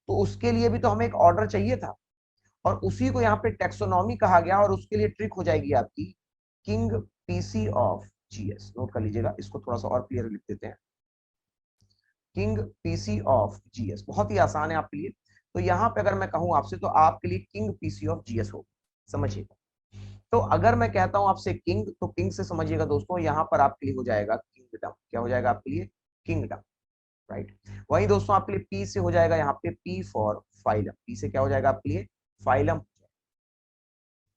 तो उसके लिए भी तो हमें एक ऑर्डर चाहिए था, और उसी को यहाँ पे टैक्सोनॉमी कहा गया। और उसके लिए ट्रिक हो जाएगी आपकी king PC of GS. Note कर लीजिएगा, इसको थोड़ा सा और क्लियर लिख देते हैं, किंग पीसी ऑफ जीएस, बहुत ही आसान है आपके लिए। तो यहाँ पे अगर मैं कहूँ आपसे, तो आपके लिए किंग पीसी ऑफ जीएस हो, समझिएगा। तो अगर मैं कहता हूं आपसे किंग, तो किंग से समझिएगा दोस्तों, यहाँ पर आपके लिए हो जाएगा किंगडम। क्या हो जाएगा आपके लिए? Kingdom, right. वहीं दोस्तों आपके लिए पी से हो जाएगा यहाँ पे पी फॉर फाइलम, पी से क्या हो जाएगा आपके लिए? Phylum,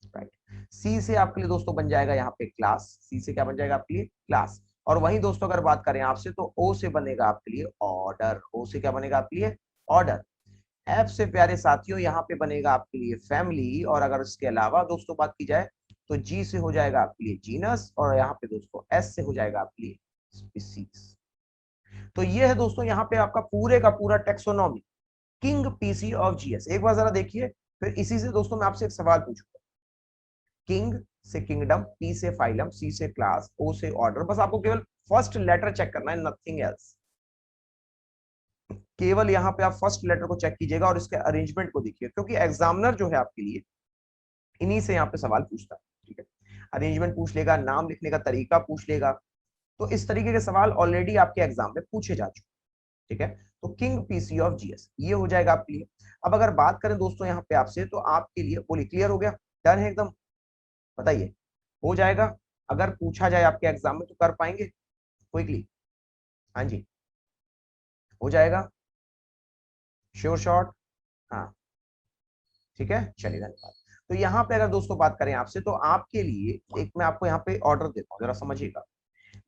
right. सी से आपके लिए दोस्तों बन जाएगा यहाँ पे क्लास, सी से क्या बन जाएगा आपके लिए क्लास। और वहीं दोस्तों अगर बात करें आपसे तो ओ से बनेगा आपके लिए ऑर्डर, ओ से क्या बनेगा आपके लिए ऑर्डर। एफ से प्यारे साथियों यहाँ पे बनेगा आपके लिए फैमिली, और अगर इसके अलावा दोस्तों बात की जाए तो जी से हो जाएगा आपके लिए जीनस, और यहाँ पे दोस्तों एस से हो जाएगा आपके लिए स्पीसीज। तो ये है दोस्तों यहाँ पे आपका पूरे का पूरा taxonomy, king PC of GS. एक बार जरा देखिए, फिर इसी से दोस्तों मैं आपसे एक सवाल पूछूंगा। किंग से किंगडम, पी से फाइलम, सी से क्लास, ओ से ऑर्डर। बस आपको केवल फर्स्ट लेटर चेक करना है, नथिंग एल्स। केवल यहाँ पे आप फर्स्ट लेटर को चेक कीजिएगा और इसके अरेंजमेंट को देखिए, क्योंकि एग्जामिनर जो है आपके लिए इन्हीं से यहाँ पे सवाल पूछता है। ठीक है, अरेंजमेंट पूछ लेगा, नाम लिखने का तरीका पूछ लेगा। तो इस तरीके के सवाल ऑलरेडी आपके एग्जाम में पूछे जा चुके। ठीक है, तो किंग पीसी ऑफ जीएस ये हो जाएगा आपके लिए। अब अगर बात करें दोस्तों यहाँ पे आपसे, तो आपके लिए बोलिए क्लियर हो गया, डन है एकदम, बताइए हो जाएगा? अगर पूछा जाए आपके एग्जाम में तो कर पाएंगे क्विकली? हाँ जी, हो जाएगा, श्योर शॉट। हाँ ठीक है, चलिए धन्यवाद। तो यहाँ पे अगर दोस्तों बात करें आपसे, तो आपके लिए एक मैं आपको यहाँ पे ऑर्डर देता हूँ, जरा समझिएगा।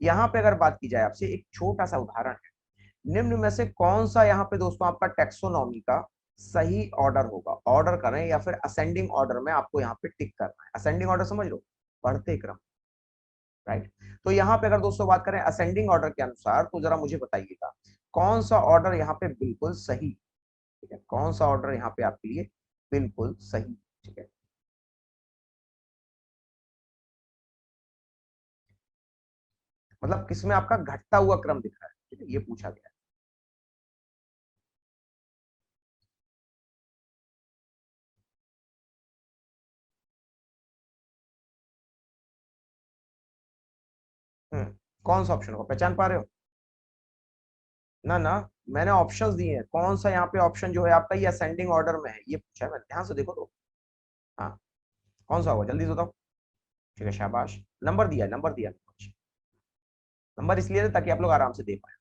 यहाँ पे अगर बात की जाए आपसे, एक छोटा सा उदाहरण है, निम्न में से कौन सा यहाँ पे दोस्तों आपका टेक्सोनॉमी का सही ऑर्डर होगा? ऑर्डर करें या फिर असेंडिंग ऑर्डर में आपको यहाँ पे टिक करना है। असेंडिंग ऑर्डर समझ लो, बढ़ते क्रम, राइट। तो यहाँ पे अगर दोस्तों बात करें असेंडिंग ऑर्डर के अनुसार, तो जरा मुझे बताइएगा कौन सा ऑर्डर यहाँ पे बिल्कुल सही। ठीक है, कौन सा ऑर्डर यहाँ पे आपके लिए बिल्कुल सही? ठीक है, मतलब किसमें आपका घटता हुआ क्रम दिख रहा है, ठीक है, ये पूछा गया है। कौन सा ऑप्शन को पहचान पा रहे हो? ना ना, मैंने ऑप्शंस दिए हैं, कौन सा यहाँ पे ऑप्शन जो है आपका ये असेंडिंग ऑर्डर में है, ये पूछा है मैंने, ध्यान से देखो तो। हाँ, कौन सा होगा जल्दी से बताओ। ठीक है, शाबाश, नंबर दिया, नंबर दिया। नंबर इसलिए ताकि आप लोग आराम से दे पाए।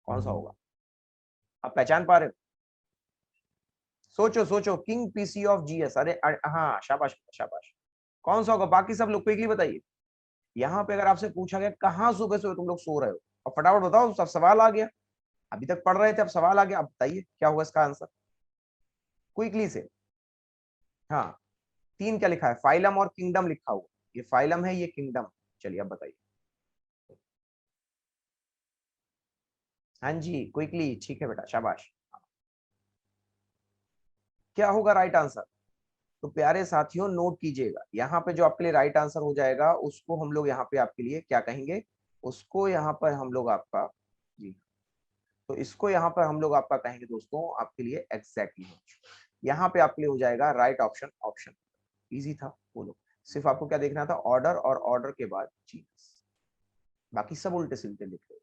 कौन सा होगा, आप पहचान पा रहे हो? सोचो सोचो, किंग पीसी ऑफ जीएस, हाँ शाबाश शाबाश। कौन सा होगा, बाकी सब लोग क्विकली बताइए। यहाँ पे अगर आपसे पूछा गया कहाँ सुबह सुबह तुम लोग सो रहे हो, और फटाफट बताओ, सब सवाल आ गया। अभी तक पढ़ रहे थे, अब सवाल आ गया, अब बताइए क्या होगा इसका आंसर क्विकली से। हाँ, तीन क्या लिखा है, फाइलम और किंगडम लिखा हुआ, ये फाइलम है, ये किंगडम। चलिए अब बताइए। हाँ जी, क्विकली, ठीक है बेटा, शाबाश। क्या होगा राइट आंसर? तो प्यारे साथियों नोट कीजिएगा, यहाँ पे जो आपके लिए राइट आंसर हो जाएगा उसको हम लोग यहाँ पे आपके लिए क्या कहेंगे, उसको यहाँ पर हम लोग आपका, जी, तो इसको यहाँ पर हम लोग आपका कहेंगे दोस्तों आपके लिए एग्जैक्टली। यहाँ पे आपके लिए हो जाएगा राइट ऑप्शन, ऑप्शन। इजी था, बोलो, सिर्फ आपको क्या देखना था, ऑर्डर, और ऑर्डर के बाद जीनस, बाकी सब उल्टे सीधे लिख रहे।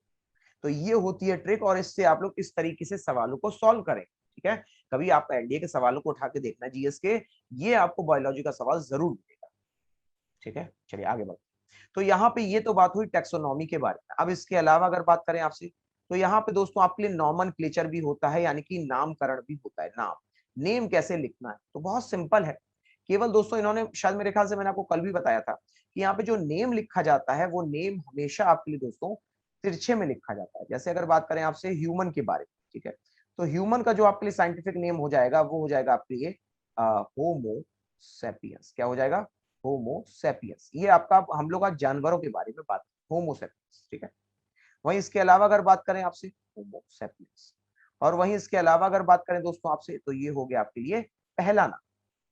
तो ये होती है ट्रिक, और इससे आप लोग इस तरीके से सवालों को सॉल्व करें। ठीक है, कभी आप एनडीए के सवालों को उठा के देखना जीएस के, ये आपको बायोलॉजी का सवाल जरूर मिलेगा। ठीक है, चलिए आगे बढ़ते। तो यहाँ पे ये तो बात हुई टेक्सोनॉमी के बारे में। अब इसके अलावा अगर बात करें आपसे, तो यहाँ पे दोस्तों आपके लिए नॉमनक्लेचर भी होता है, यानी कि नामकरण भी होता है। नाम, नेम कैसे लिखना है, तो बहुत सिंपल है। केवल दोस्तों इन्होंने शायद, मेरे ख्याल से मैंने आपको कल भी बताया था कि यहाँ पे जो नेम लिखा जाता है वो नेम हमेशा आपके लिए दोस्तों तिरछे में लिखा जाता है। जैसे अगर बात करें आपसे ह्यूमन के बारे में, ठीक है, तो ह्यूमन का जो आपके लिए साइंटिफिक नेम हो जाएगा वो हो जाएगा आपके लिए होमो सेपियंस। क्या हो जाएगा? होमो सेपियंस। ये आपका, हम लोग आज जानवरों के बारे में बात, होमो सेपियंस। ठीक है, वहीं इसके अलावा अगर बात करें आपसे, होमो सेपियंस, और वहीं इसके अलावा अगर बात करें दोस्तों आपसे, तो ये हो गया आपके लिए पहला नाम।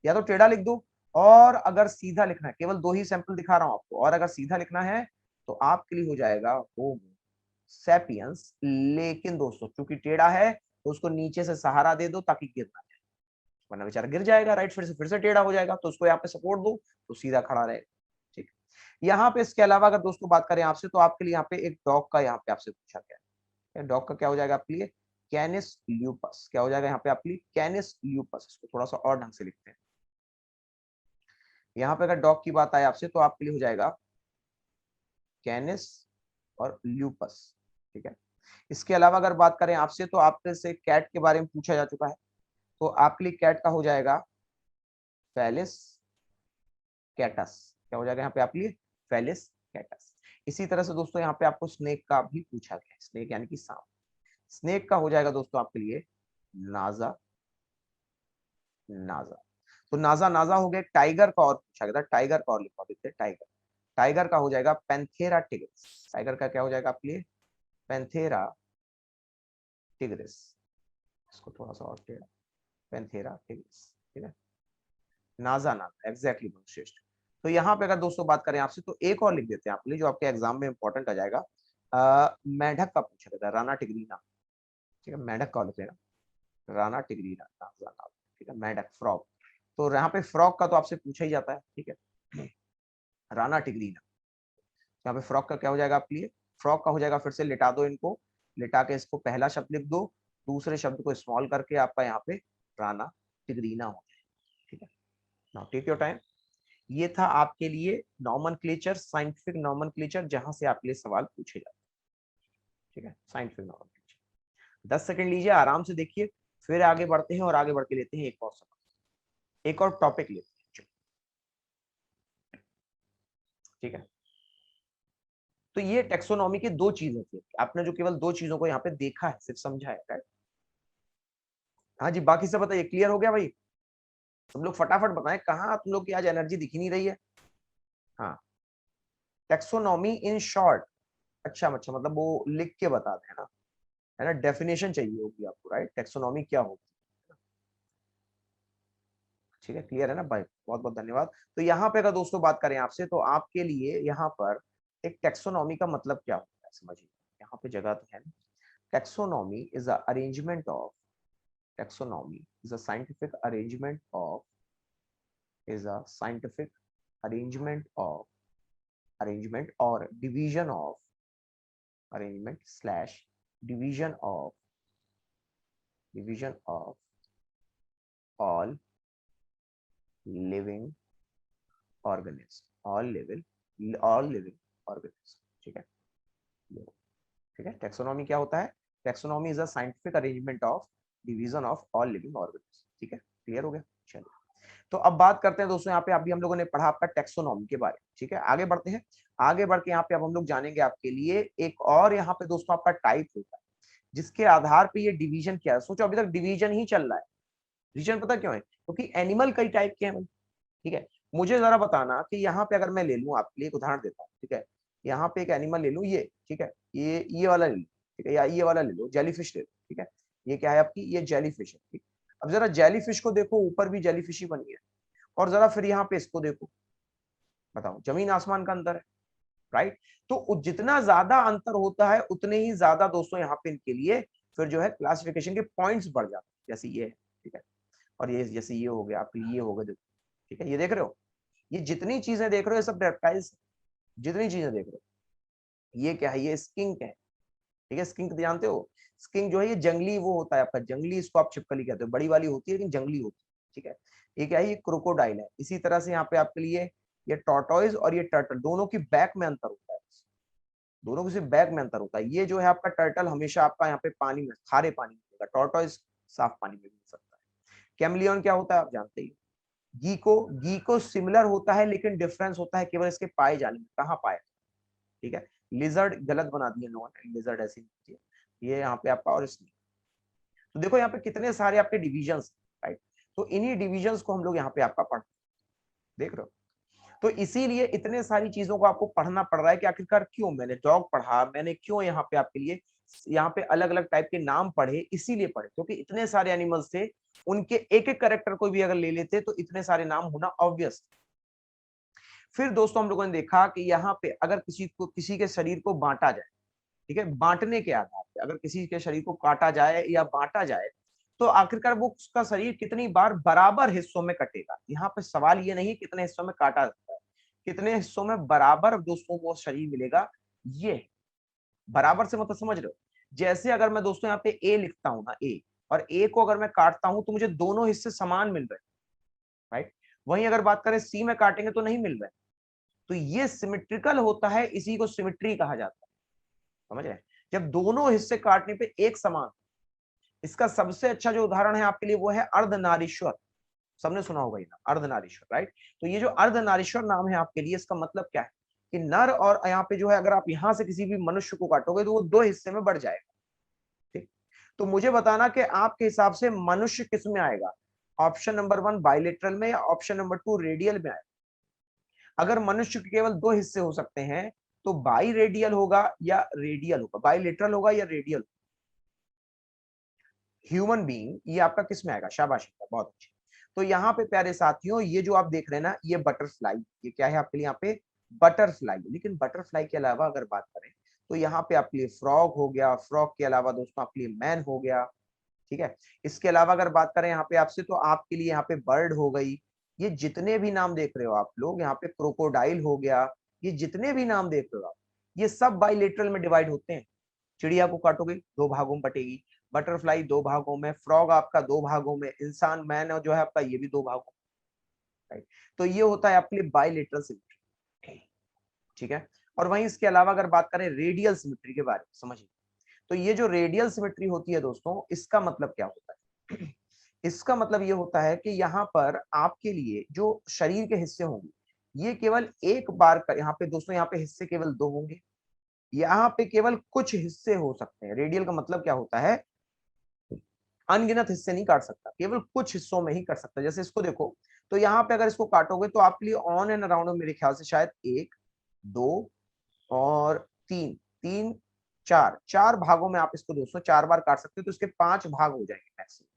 या तो टेढ़ा लिख दो, और अगर सीधा लिखना है, केवल दो ही सैंपल दिखा रहा हूं आपको, और अगर सीधा लिखना है तो आपके लिए हो जाएगा होमो सेपियंस। लेकिन दोस्तों चूंकि टेढ़ा है तो उसको नीचे से सहारा दे दो ताकि गिर ना जाए, वरना बेचारा गिर जाएगा, राइट, फिर से टेढ़ा हो जाएगा, तो उसको यहाँ पे सपोर्ट दो तो सीधा खड़ा रहेगा। ठीक, यहाँ पे इसके अलावा अगर दोस्तों बात करें आपसे, तो आपके लिए यहाँ पे एक डॉग का यहाँ पे आपसे पूछा गया है। डॉग का क्या हो जाएगा आपके लिए? कैनिस ल्यूपस। क्या हो जाएगा यहाँ पे आपके लिए? कैनिस ल्यूपस। इसको थोड़ा सा और ढंग से लिखते हैं। यहाँ पे अगर डॉग की बात आए आपसे, तो आपके लिए हो जाएगा कैनिस और ल्यूपस। ठीक है, इसके अलावा अगर बात करें आपसे, तो आपसे से कैट के बारे में पूछा जा चुका है, तो आपके लिए कैट का हो जाएगा फेलिस कैटस, क्या हो जाएगा यहाँ पे आपके लिए? फेलिस कैटस। इसी तरह से दोस्तों यहाँ पे आपको स्नेक का भी पूछा गया है, स्नेक यानी कि सांप। स्नेक का हो जाएगा दोस्तों आपके लिए नाजा, नाजा। तो नाजा नाजा हो गया। टाइगर का और पूछा गया था, टाइगर का और लिखवा देते हैं टाइगर। टाइगर का हो जाएगा पैंथेरा टिग्रिस। टाइगर का क्या हो जाएगा आपके लिए? Panthera tigris. इसको थोड़ा सा और टेढ़ा, पैंथेरा टिग्रिस, ठीक है। नाजा नाजा, एग्जैक्टली श्रेष्ठ। तो यहाँ पे अगर दोस्तों बात करें आपसे तो एक और लिख देते हैं आपके लिए जो आपके एग्जाम में इंपॉर्टेंट आ जाएगा। मेढक का पूछा गया था, राना टिग्रीना, ठीक है। मेढक का लिख लेना, राना टिग्रीना, नाजा नाजा, ठीक है। मेढक फ्रॉग, तो यहाँ पे फ्रॉग का तो आपसे पूछा ही जाता है, ठीक है। राना टिग्रीना, यहाँ पे फ्रॉग का क्या हो जाएगा आपके लिए? फ्रॉग का हो जाएगा, फिर से लिटा दो इनको, लिटा के इसको पहला शब्द लिख दो, दूसरे शब्द को स्मॉल करके आपका यहाँ पे राना टिग्रीना हो जाए, ठीक है। Now take your time. ये था आपके लिए नॉमेनक्लेचर, साइंटिफिक नॉमेनक्लेचर, जहां से आपके लिए सवाल पूछे जाते हैं, ठीक है। साइंटिफिक नॉमेनक्लेचर 10 सेकंड लीजिए, आराम से देखिए, फिर आगे बढ़ते हैं और आगे बढ़ के लेते हैं एक और सवाल, एक और टॉपिक लेते हैं, ठीक है। तो ये टेक्सोनॉमी की दो चीजें थी, आपने जो केवल दो चीजों को यहाँ पे देखा है, सिर्फ समझा है, राइट। हाँ जी, बाकी सब बताइए, क्लियर हो गया भाई? तुम लोग फटाफट बताएं, कहाँ तुम लोग की आज एनर्जी दिख नहीं रही है? हाँ, टेक्सोनॉमी इन शॉर्ट, अच्छा अच्छा, मतलब वो लिख के बता दें ना, है ना, डेफिनेशन चाहिए होगी आपको, राइट। टेक्सोनॉमी क्या होगी, ठीक है, क्लियर है ना भाई? बहुत बहुत धन्यवाद। तो यहाँ पे अगर दोस्तों बात करें आपसे, तो आपके लिए यहाँ पर एक टेक्सोनॉमी का मतलब क्या होता है समझिए, यहाँ पे जगह तो है ना। Taxonomy is a arrangement of, taxonomy is a scientific arrangement of, is a scientific arrangement or division of, arrangement slash division of all living organism, all living organism, ठीक है। ठीक है, टेक्सोनॉमी क्या होता है? Taxonomy is a scientific arrangement of division of all living organism, ठीक है, clear हो गया। चलिए, तो अब बात करते हैं दोस्तों, यहाँ पे अभी हम लोगों ने पढ़ा आपका टेक्सोनॉमी के बारे में, ठीक है। आगे बढ़ते हैं, आगे बढ़ के यहाँ पे अब हम लोग जानेंगे आपके लिए एक और यहाँ पे दोस्तों आपका टाइप होता है, जिसके आधार पे ये डिवीजन क्या है। सोचो अभी तक डिवीजन ही चल रहा है। डिवीजन पता क्यों है? क्योंकि एनिमल कई टाइप के हैं, ठीक है। मुझे जरा बताना कि यहाँ पे अगर मैं ले लूँ, आपके लिए एक उदाहरण देता हूँ, ठीक है। यहाँ पे एक एनिमल ले लूँ, ये, ठीक है, ये वाला ले लो, ठीक है, या ये वाला ले लो, जेलीफिश ले लो, ठीक है। ये क्या है आपकी? ये जेलीफिश है, ठीक। अब जरा जेलीफिश को देखो, ऊपर भी जेलीफिश ही बनी है, और जरा फिर यहाँ पे इसको देखो, बताओ, जमीन आसमान का अंतर है, राइट। तो जितना ज्यादा अंतर होता है उतने ही ज्यादा दोस्तों यहाँ पे इनके लिए फिर जो है क्लासिफिकेशन के पॉइंट्स बढ़ जाते हैं, जैसे ये है, ठीक है। और ये जैसे ये हो गया आपके, ये हो गया, देखो, ठीक है, ये देख रहे हो, ये जितनी चीजें देख रहे हो ये सब रेप्टाइल्स, जितनी चीजें देख रहे हो, ये क्या है? ये स्किंक है, ठीक है। स्किंक जानते हो? स्किंक जो है ये जंगली वो होता है आपका, जंगली, इसको आप छिपकली कहते हो, बड़ी वाली होती है लेकिन जंगली होती है, ठीक है। ये क्या है? ये क्रोकोडाइल है। इसी तरह से यहाँ पे आपके लिए ये टॉर्टोइज और ये टर्टल, दोनों की बैक में अंतर होता है, दोनों की सिर्फ बैक में अंतर होता है। ये जो है आपका टर्टल हमेशा आपका यहाँ पे पानी में, खारे पानी में मिलेगा, टॉर्टोइज साफ पानी में मिल सकता है। कैमलियन क्या होता है आप जानते ही। गीको सिमिलर होता है लेकिन डिफरेंस होता है केवल इसके पाए जाने में, कहाँ पाए, ठीक है। लिजर्ड गलत बना दिए लोगों ने, लिजर्ड ऐसी नहीं है, ये यहाँ पे आपका, और इसमें तो देखो यहाँ पे कितने सारे आपके डिविजन्स, राइट। तो इन्हीं डिविजन्स को हम लोग यहाँ पे आपका पढ़ देख रहे हो। तो इसीलिए इतने सारी चीजों को आपको पढ़ना पड़ रहा है कि आखिरकार क्यों मैंने डॉग पढ़ा, मैंने क्यों यहाँ पे आपके लिए यहाँ पे अलग अलग टाइप के नाम पढ़े, इसीलिए पढ़े क्योंकि इतने सारे एनिमल्स थे, उनके एक एक कैरेक्टर को भी अगर ले लेते तो इतने सारे नाम होना ऑब्वियस। फिर दोस्तों हम लोगों ने देखा कि यहाँ पे अगर किसी के शरीर को बांटा जाए, ठीक है, बांटने के आधार पे अगर किसी के शरीर को काटा जाए या बांटा जाए तो आखिरकार वो उसका शरीर कितनी बार बराबर हिस्सों में कटेगा। यहाँ पे सवाल ये नहीं कितने हिस्सों में काटा जाता है, कितने हिस्सों में बराबर दोस्तों को शरीर मिलेगा। ये बराबर से मतलब समझ रहे हो? जैसे अगर मैं दोस्तों यहाँ पे ए लिखता हूँ ना, ए, और ए को अगर मैं काटता हूं तो मुझे दोनों हिस्से समान मिल रहे हैं, राइट। वहीं अगर बात करें सी में काटेंगे तो नहीं मिल रहे। तो ये सिमेट्रिकल होता है, इसी को सिमेट्री कहा जाता है, समझ रहे हैं? जब दोनों हिस्से काटने पे एक समान। इसका सबसे अच्छा जो उदाहरण है आपके लिए वो है अर्धनारीश्वर, सबने सुना होगा ये नाम अर्धनारीश्वर, राइट। तो ये जो अर्धनारीश्वर नाम है आपके लिए, इसका मतलब क्या है कि नर, और यहाँ पे जो है अगर आप यहाँ से किसी भी मनुष्य को काटोगे तो वो दो हिस्से में बढ़ जाएगा, ठीक। तो मुझे बताना कि आपके हिसाब से मनुष्य किस में आएगा, ऑप्शन नंबर 1 बाइलेटरल में या ऑप्शन नंबर 2 रेडियल में आएगा। अगर मनुष्य के केवल दो हिस्से हो सकते हैं तो बाई रेडियल होगा या रेडियल होगा, बाइलेटरल होगा या रेडियल। ह्यूमन बीइंग ये आपका किस में आएगा, शाबाश, बहुत अच्छे। तो यहाँ पे प्यारे साथियों ये जो आप देख रहे हैं ना, ये बटरफ्लाई, ये क्या है आपके लिए यहाँ पे बटरफ्लाई। लेकिन बटरफ्लाई के अलावा अगर बात करें तो यहाँ पे आपके लिए फ्रॉग हो गया, फ्रॉग के अलावा दोस्तों आपके लिए मैन हो गया, ठीक है। इसके अलावा अगर बात करें यहाँ पे आपसे तो आपके लिए यहाँ पे बर्ड हो गई। ये जितने भी नाम देख रहे हो आप लोग, यहाँ पे क्रोकोडाइल हो गया, ये जितने भी नाम देख रहे हो आप, ये सब बाइलेटरल में डिवाइड होते हैं। चिड़िया को काटोगे दो भागों में बटेगी, बटरफ्लाई दो भागों में, फ्रॉग आपका दो भागों में, इंसान मैन जो है आपका ये भी दो भागों में, राइट। तो ये होता है आपके लिए बाइलेटरल सिमेट्री, ठीक है। और वहीं इसके अलावा अगर बात करें रेडियल सिमेट्री के बारे में समझिए, तो ये जो रेडियल सिमेट्री होती है दोस्तों, इसका मतलब क्या होता है इसका मतलब ये होता है कि यहाँ पर आपके लिए जो शरीर के हिस्से होंगे ये केवल एक बार का, यहाँ पे दोस्तों यहाँ पे हिस्से केवल दो होंगे, यहाँ पे केवल कुछ हिस्से हो सकते हैं। रेडियल का मतलब क्या होता है, अनगिनत हिस्से नहीं काट सकता, केवल कुछ हिस्सों में ही कर सकता है। जैसे इसको देखो, तो यहाँ पे अगर इसको काटोगे तो आपके लिए ऑन एंड अराउंड में मेरे ख्याल से शायद एक, दो और तीन, तीन, चार, चार भागों में आप इसको दोस्तों चार बार काट सकते हो, तो इसके पांच भाग हो जाएंगे मैक्सिमम।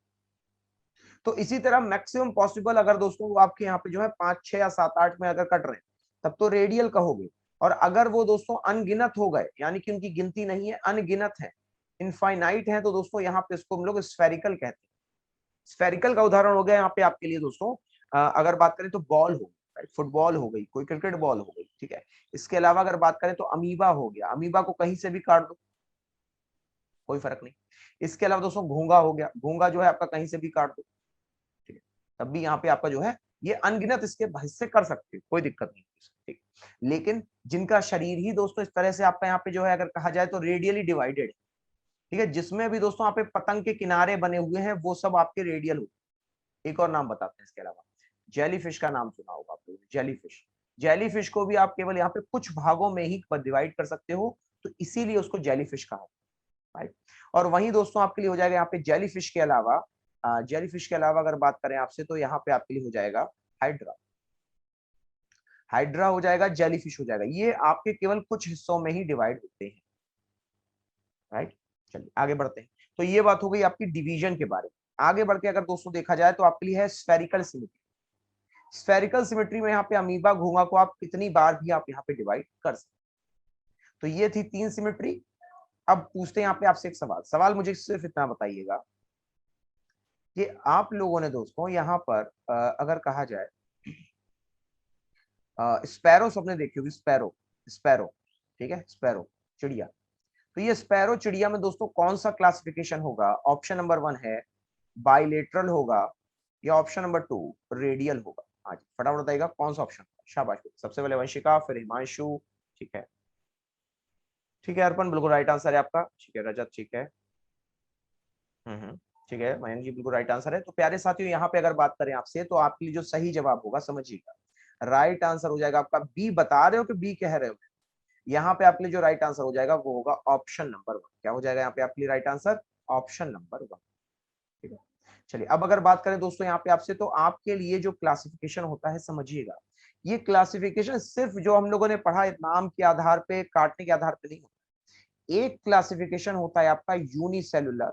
तो इसी तरह मैक्सिमम पॉसिबल अगर दोस्तों वो आपके यहाँ पे जो है 5, 6 या 7, 8 में अगर कट रहे हैं तब तो रेडियल कहोगे। और अगर वो दोस्तों अनगिनत हो गए, यानी कि उनकी गिनती नहीं है, अनगिनत है, इनफाइनाइट है, तो दोस्तों यहाँ पे इसको हम लोग स्फेरिकल कहते हैं। स्फेरिकल का उदाहरण हो गया यहाँ पे आपके लिए दोस्तों, अगर बात करें तो बॉल हो गई, फुटबॉल हो गई, कोई क्रिकेट बॉल हो गई, ठीक है। इसके अलावा अगर बात करें तो अमीबा हो गया, अमीबा को कहीं से भी काट दो कोई फर्क नहीं। इसके अलावा दोस्तों घोंगा हो गया, घोंगा जो है आपका कहीं से भी काट दो, ठीक है, तब भी यहाँ पे आपका जो है ये अनगिनत इसके हिस्से कर सकते हो, कोई दिक्कत नहीं, ठीक। लेकिन जिनका शरीर ही दोस्तों इस तरह से आपका यहाँ पे जो है अगर कहा जाए तो रेडियली डिवाइडेड, ठीक है, जिसमें भी दोस्तों यहाँ पे पतंग के किनारे बने हुए हैं वो सब आपके रेडियल होते हैं। एक और नाम बताते हैं इसके अलावा, जेलीफिश का नाम सुना होगा आप लोगों ने, जेलीफिश। जेलीफिश को भी आप केवल यहाँ पे कुछ भागों में ही डिवाइड कर सकते हो, तो इसीलिए उसको जेलीफिश कहा, राइट। और वहीं दोस्तों आपके लिए हो जाएगा यहाँ पे जेलीफिश के अलावा, जेलीफिश के अलावा अगर बात करें आपसे तो यहाँ पे आपके लिए हो जाएगा हाइड्रा, हाइड्रा हो जाएगा, जेलीफिश हो जाएगा। ये आपके केवल कुछ हिस्सों में ही डिवाइड होते हैं, राइट। चलिए आगे बढ़ते हैं। तो ये बात हो गई आपकी डिवीजन के बारे में। आगे बढ़ के अगर दोस्तों देखा जाए तो आपके लिए है स्फेरिकल सिमेट्री। स्फेरिकल सिमेट्री में यहाँ पे अमीबा घोंगा को आप कितनी बार भी आप यहाँ पे डिवाइड कर सकते। तो ये थी 3 सिमेट्री। अब पूछते हैं यहाँ पे आपसे एक सवाल, सवाल मुझे सिर्फ इतना बताइएगा कि आप लोगों ने दोस्तों यहाँ पर अगर कहा जाए स्पैरो सबने देखी होगी, स्पैरो, स्पैरो, ठीक है, स्पैरो चिड़िया। तो ये स्पैरो चिड़िया में दोस्तों कौन सा क्लासिफिकेशन होगा, ऑप्शन नंबर 1 है बाइलेटरल होगा या ऑप्शन नंबर 2 रेडियल होगा। हाँ जी फटाफट बताइएगा कौन सा ऑप्शन, शाबाश। सबसे पहले वंशिका, फिर हिमांशु, ठीक है, ठीक है, अर्पण बिल्कुल राइट आंसर है आपका, ठीक है, रजत ठीक है, ठीक है, मयंक जी बिल्कुल राइट आंसर है। तो प्यारे साथियों यहाँ पे अगर बात करें आपसे तो आपके लिए जो सही जवाब होगा समझिएगा, राइट आंसर हो जाएगा आपका बी। बता रहे हो कि बी कह रहे हो, यहाँ पे आपके लिए जो राइट आंसर हो जाएगा वो होगा ऑप्शन नंबर 1। क्या हो जाएगा यहाँ पे आपके लिए राइट आंसर, ऑप्शन नंबर 1, ठीक है। चलिए अब अगर बात करें दोस्तों यहाँ पे आपसे तो आपके लिए जो क्लासिफिकेशन होता है समझिएगा, ये क्लासिफिकेशन सिर्फ जो हम लोगों ने पढ़ा नाम के आधार पे, काटने के आधार पे नहीं होता। एक क्लासिफिकेशन होता है आपका यूनिसेलुलर,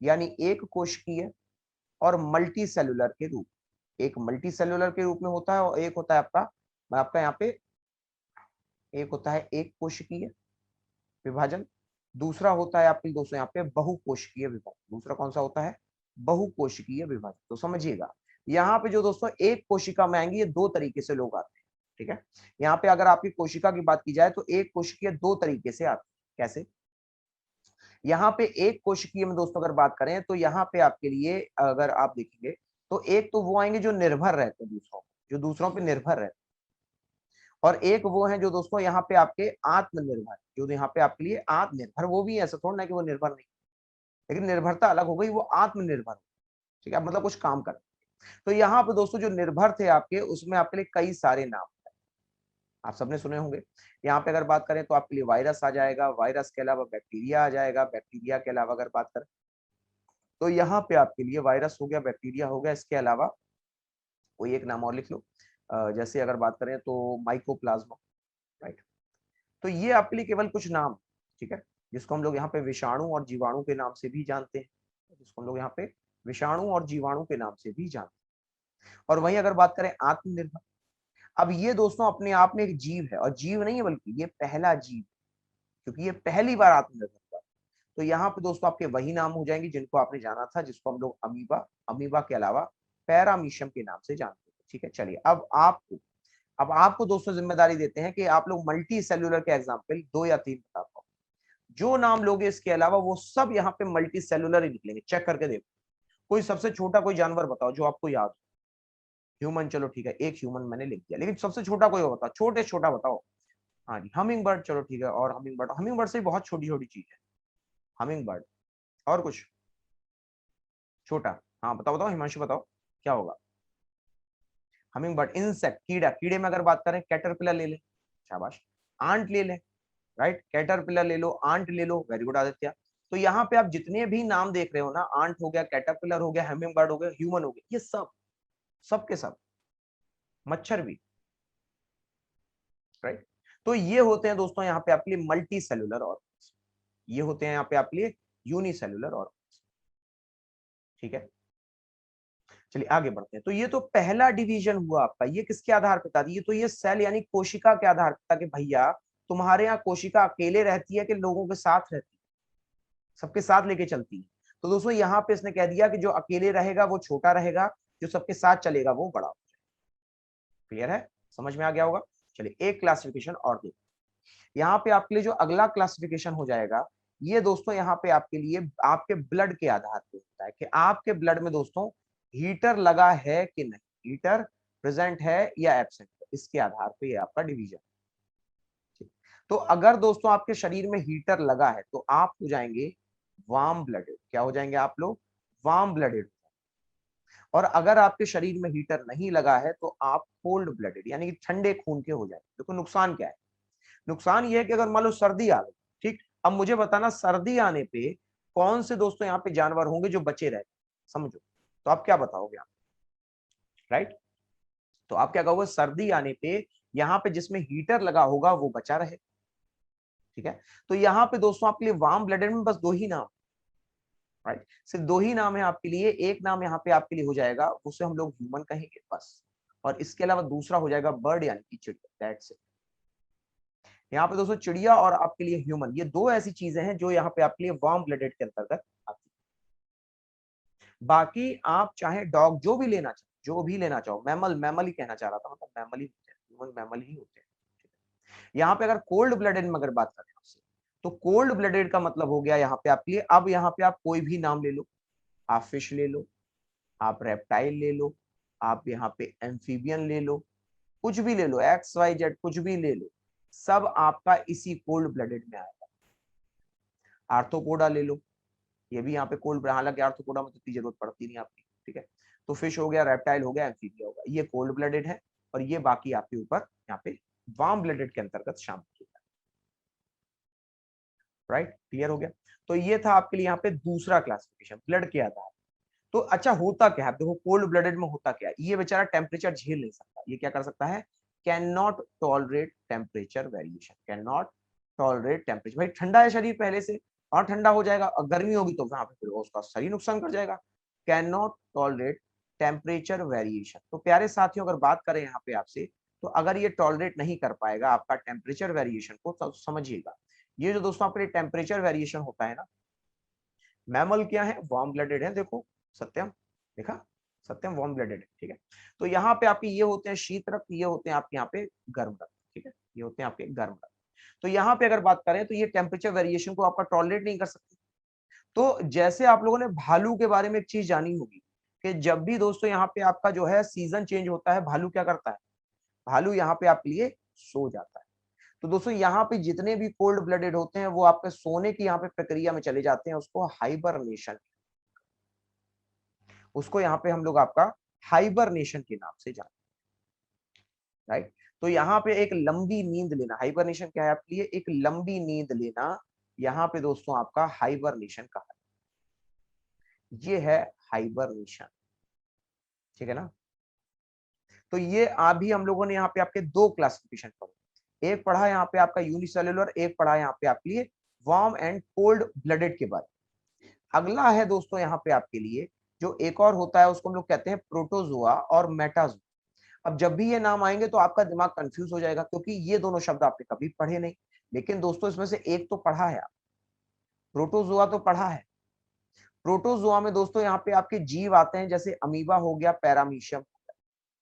यानी एक कोशिकीय, और मल्टी सेलुलर के रूप, एक मल्टी सेलुलर के रूप में होता है और एक होता है आपका यहाँ पे एक होता है एक कोशिकीय विभाजन, दूसरा होता है आपके दोस्तों यहाँ पे बहुकोशिकीय विभाजन। दूसरा कौन सा होता है, बहुकोशिकीय विभाजन। तो समझिएगा यहाँ पे जो दोस्तों एक कोशिका में आएंगे ये दो तरीके से लोग आते हैं, ठीक है। यहाँ पे अगर आपकी कोशिका की बात की जाए तो एक कोशिकीय दो तरीके से आते हैं। कैसे, यहाँ पे एक कोशिकीय में दोस्तों अगर बात करें तो यहाँ पे आपके लिए अगर आप देखेंगे तो एक तो वो आएंगे जो निर्भर रहते हैं दूसरों, जो दूसरों पे निर्भर रहते हैं, और एक वो है जो दोस्तों यहाँ पे आपके आत्मनिर्भर, जो यहाँ पे आपके लिए आत्मनिर्भर, वो भी ऐसा थोड़ा ना कि वो निर्भर नहीं, लेकिन निर्भरता अलग हो गई, वो आत्मनिर्भर, ठीक है, मतलब कुछ काम कर। तो यहाँ पे दोस्तों जो निर्भर थे आपके, उसमें आपके लिए कई सारे नाम आप सबने सुने होंगे। यहाँ पे अगर बात करें तो आपके लिए वायरस आ जाएगा, वायरस के अलावा बैक्टीरिया आ जाएगा, बैक्टीरिया के अलावा अगर बात करें तो यहाँ पे आपके लिए वायरस हो गया, बैक्टीरिया हो गया, इसके अलावा कोई एक नाम और लिख लो। जैसे अगर बात करें तो माइकोप्लाज्मा, राइट। तो ये आपके लिए केवल कुछ नाम, ठीक है, जिसको हम लोग यहाँ पे विषाणु और जीवाणु के नाम से भी जानते हैं, जिसको हम लोग यहाँ पे विषाणु और जीवाणु के नाम से भी जानते हैं। और वहीं अगर बात करें आत्मनिर्भर, अब ये दोस्तों अपने आप में एक जीव है, और जीव नहीं है बल्कि ये पहला जीव, क्योंकि ये पहली बार आत्मनिर्भर हुआ। तो यहाँ पे दोस्तों आपके वही नाम हो जाएंगे जिनको आपने जाना था, जिसको हम लोग अमीबा, अमीबा के अलावा पैरामीशियम के नाम से जानते हैं। ठीक है, चलिए अब आपको दोस्तों जिम्मेदारी देते हैं कि आप लोग मल्टी सेल्यूलर के एग्जाम्पल 2 या 3 बता पाओ। जो नाम लोगे इसके अलावा वो सब यहाँ पे मल्टी सेल्यूलर ही निकलेंगे, चेक करके देखो। कोई सबसे छोटा कोई जानवर बताओ जो आपको याद हो। ह्यूमन, चलो ठीक है, एक ह्यूमन मैंने लिख दिया, लेकिन सबसे छोटा कोई बताओ, छोटे छोटा बताओ। हाँ जी, हमिंग बर्ड, चलो ठीक है, और हमिंग बर्ड से बहुत छोटी छोटी चीज है हमिंग बर्ड। और कुछ छोटा? हाँ बताओ बताओ, हिमांशु बताओ क्या होगा। हमिंग बर्ड इंसेक्ट, कीड़ा, कीड़े में अगर बात करें कैटरपिलर ले ले, शाबाश। आंट ले ले, राइट, कैटरपिलर ले लो, आंट ले लो, वेरी गुड आदित्य। तो यहाँ पे आप जितने भी नाम देख रहे हो ना, आंट हो गया, कैटरपिलर हो गया, हमिंग बर्ड हो गया, ह्यूमन हो गया, ये सब सब के सब, मच्छर भी, राइट। तो ये होते हैं दोस्तों यहाँ पे आपके लिए मल्टी सेल्यूलर ऑर्गेनिज्म, ये होते हैं यहाँ पे आपके लिए यूनिसेल्यूलर ऑर्गेनिज्म। ठीक है, चलिए आगे बढ़ते हैं। तो ये तो पहला डिवीजन हुआ आपका, ये किसके आधार पर था? ये तो ये सेल यानी कोशिका के आधार पर था कि भैया तुम्हारे यहाँ कोशिका अकेले रहती है कि लोगों के साथ रहती है, सबके साथ लेके चलती है। तो दोस्तों यहाँ पे इसने कह दिया कि जो अकेले रहेगा वो छोटा रहेगा, जो सबके साथ चलेगा वो बड़ा। क्लियर है, समझ में आ गया होगा। चलिए एक क्लासिफिकेशन और देखो, यहाँ पे आपके लिए जो अगला क्लासिफिकेशन हो जाएगा, ये दोस्तों यहाँ पे आपके लिए आपके ब्लड के आधार पे होता है कि आपके ब्लड में दोस्तों हीटर लगा है कि नहीं, हीटर प्रेजेंट है या एब्सेंट है, इसके आधार पे ये आपका डिवीजन। तो अगर दोस्तों आपके शरीर में हीटर लगा है तो आप हो जाएंगे वार्म ब्लडेड। क्या हो जाएंगे आप लोग? Warm blooded. और अगर आपके शरीर में हीटर नहीं लगा है तो आप कोल्ड ब्लडेड यानी कि ठंडे खून के हो जाएंगे। देखो नुकसान क्या है, नुकसान ये है कि अगर मान लो सर्दी आ गई, ठीक, अब मुझे बताना सर्दी आने पे कौन से दोस्तों यहाँ पे जानवर होंगे जो बचे रहे, समझो। तो आप क्या बताओगे आप, राइट? तो आप क्या कहोगे? सर्दी आने पे यहाँ पे जिसमें हीटर लगा होगा वो बचा रहे। ठीक है, तो यहाँ पे दोस्तों आपके लिए वार्म ब्लडेड में बस 2 ही नाम, राइट, सिर्फ 2 ही नाम है आपके लिए। एक नाम यहाँ पे आपके लिए हो जाएगा, उसे हम लोग ह्यूमन कहेंगे बस, और इसके अलावा दूसरा हो जाएगा बर्ड यानी कि चिड़िया, दैट्स इट। यहाँ पे दोस्तों चिड़िया और आपके लिए ह्यूमन, ये 2 ऐसी चीजें हैं जो यहाँ पे आपके लिए वार्म ब्लडेड के अंतर्गत आती है। बाकी आप चाहे डॉग जो भी लेना चाहो, जो भी लेना चाहो, मैमल, मैमल ही कहना चाह रहा था, मतलब मैमल ही होते हैं, ह्यूमन मैमल ही होते हैं। यहाँ पे अगर कोल्ड ब्लडेड में अगर बात करें आपसे, तो कोल्ड ब्लडेड का मतलब हो गया यहाँ पे आपके लिए, अब यहाँ पे आप कोई भी नाम ले लो, आप फिश ले लो, आप रेप्टाइल ले लो, आप यहाँ पे एम्फीबियन ले लो, कुछ भी ले लो, एक्स वाई जेड कुछ भी ले लो, सब आपका इसी कोल्ड ब्लडेड में आएगा। आर्थ्रोपोडा ले लो, ये भी यहाँ पे कोल्ड, हालांकि आर्थ्रोपोडा में तो इतनी जरूरत पड़ती नहीं आपकी। ठीक है, तो फिश हो गया, रेप्टाइल हो गया, एम्फीबिया हो गया, ये कोल्ड ब्लडेड है, और ये बाकी आपके ऊपर यहाँ पे वार्म ब्लडेड के अंतर्गत शामिल होगा। राइट, क्लियर हो गया। तो ये था आपके लिए यहाँ पे दूसरा क्लासिफिकेशन ब्लड के आधार। तो अच्छा होता क्या है, देखो कोल्ड ब्लडेड में होता क्या है, ये बेचारा टेम्परेचर झेल नहीं सकता। ये क्या कर सकता है? Can not tolerate temperature variation, can not tolerate temperature. भाई ठंडा है शरीर पहले से, और ठंडा हो जाएगा, और गर्मी होगी तो वहां पे फिर उसका शरीर नुकसान कर जाएगा। Can not tolerate temperature variation. तो प्यारे साथियों अगर बात करें यहाँ पे आपसे, तो अगर ये टॉलरेट नहीं कर पाएगा आपका टेम्परेचर वेरिएशन को, तो समझिएगा ये जो दोस्तों आपके लिए टेम्परेचर वेरिएशन होता है ना, मैमल क्या है? वार्म ब्लडेड है। देखो सत्यम, देखा, सत्यम वार्म ब्लडेड है। ठीक है, तो यहाँ पे आपके ये होते हैं शीत रक्त, ये होते हैं आपके यहाँ पे गर्म रक्त। ठीक है, ये होते हैं आपके गर्म रक्त। तो यहाँ पे अगर बात करें तो ये टेम्परेचर वेरिएशन को आपका टॉलरेट नहीं कर सकते। तो जैसे आप लोगों ने भालू के बारे में एक चीज जानी होगी कि जब भी दोस्तों यहाँ पे आपका जो है सीजन चेंज होता है, भालू क्या करता है? भालू यहाँ पे आपके लिए सो जाता है। तो दोस्तों यहाँ पे जितने भी कोल्ड ब्लडेड होते हैं वो आपके सोने की यहाँ पे प्रक्रिया में चले जाते हैं, उसको हाइबरनेशन, उसको यहाँ पे हम लोग आपका हाइबरनेशन के नाम से जानते हैं, राइट। तो यहाँ पे एक लंबी नींद लेना, हाइबरनेशन क्या है आपके लिए, एक लंबी नींद लेना, यहाँ पे दोस्तों आपका हाइबरनेशन कहा, ये है हाइबरनेशन, ठीक है ना। तो ये अभी हम लोगों ने यहाँ पे आपके दो क्लासिफिकेशन पढ़े, एक पढ़ा यहाँ पे आपका यूनिसेलुलर, एक पढ़ा यहाँ पे आपके लिए वार्म एंड कोल्ड ब्लडेड के बारे में। अगला है दोस्तों यहाँ पे आपके लिए जो एक और होता है, उसको हम लोग कहते हैं प्रोटोजोआ और मेटाजोआ। अब जब भी ये नाम आएंगे तो आपका दिमाग कंफ्यूज हो जाएगा, क्योंकि ये दोनों शब्द आपने कभी पढ़े नहीं, लेकिन दोस्तों इसमें से एक तो पढ़ा है आप, प्रोटोजोआ तो पढ़ा है। प्रोटोजोआ में दोस्तों यहाँ पे आपके जीव आते हैं, जैसे अमीबा हो गया, पैरामीशियम,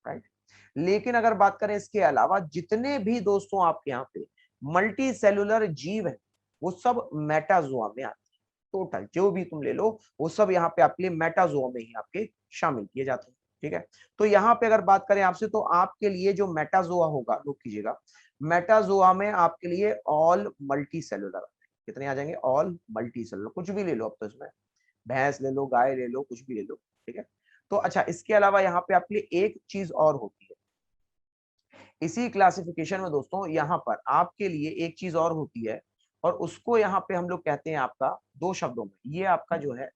राइट। लेकिन अगर बात करें इसके अलावा जितने भी दोस्तों आपके यहाँ पे मल्टी सेलुलर जीव है, वो सब मेटाजोआ में आते हैं। टोटल जो भी तुम ले लो वो सब यहाँ पे आपके लिए मेटाजोआ में ही आपके शामिल किए जाते हैं, ठीक है। तो यहाँ पे अगर बात करें आपसे, तो आपके लिए जो मेटाजोआ होगा, नोट कीजिएगा, मेटाजोआ में आपके लिए ऑल मल्टी सेलुलर, कितने आ जाएंगे, ऑल मल्टी सेलुलर, कुछ भी ले लो अब तो, इसमें भैंस ले लो, गाय ले लो, कुछ भी ले लो, ठीक है। तो अच्छा, इसके अलावा यहाँ पे आपके लिए एक चीज और होती है इसी क्लासिफिकेशन में दोस्तों, यहाँ पर आपके लिए एक चीज और होती है, और उसको यहाँ पे हम लोग कहते हैं आपका दो शब्दों में, ये आपका जो है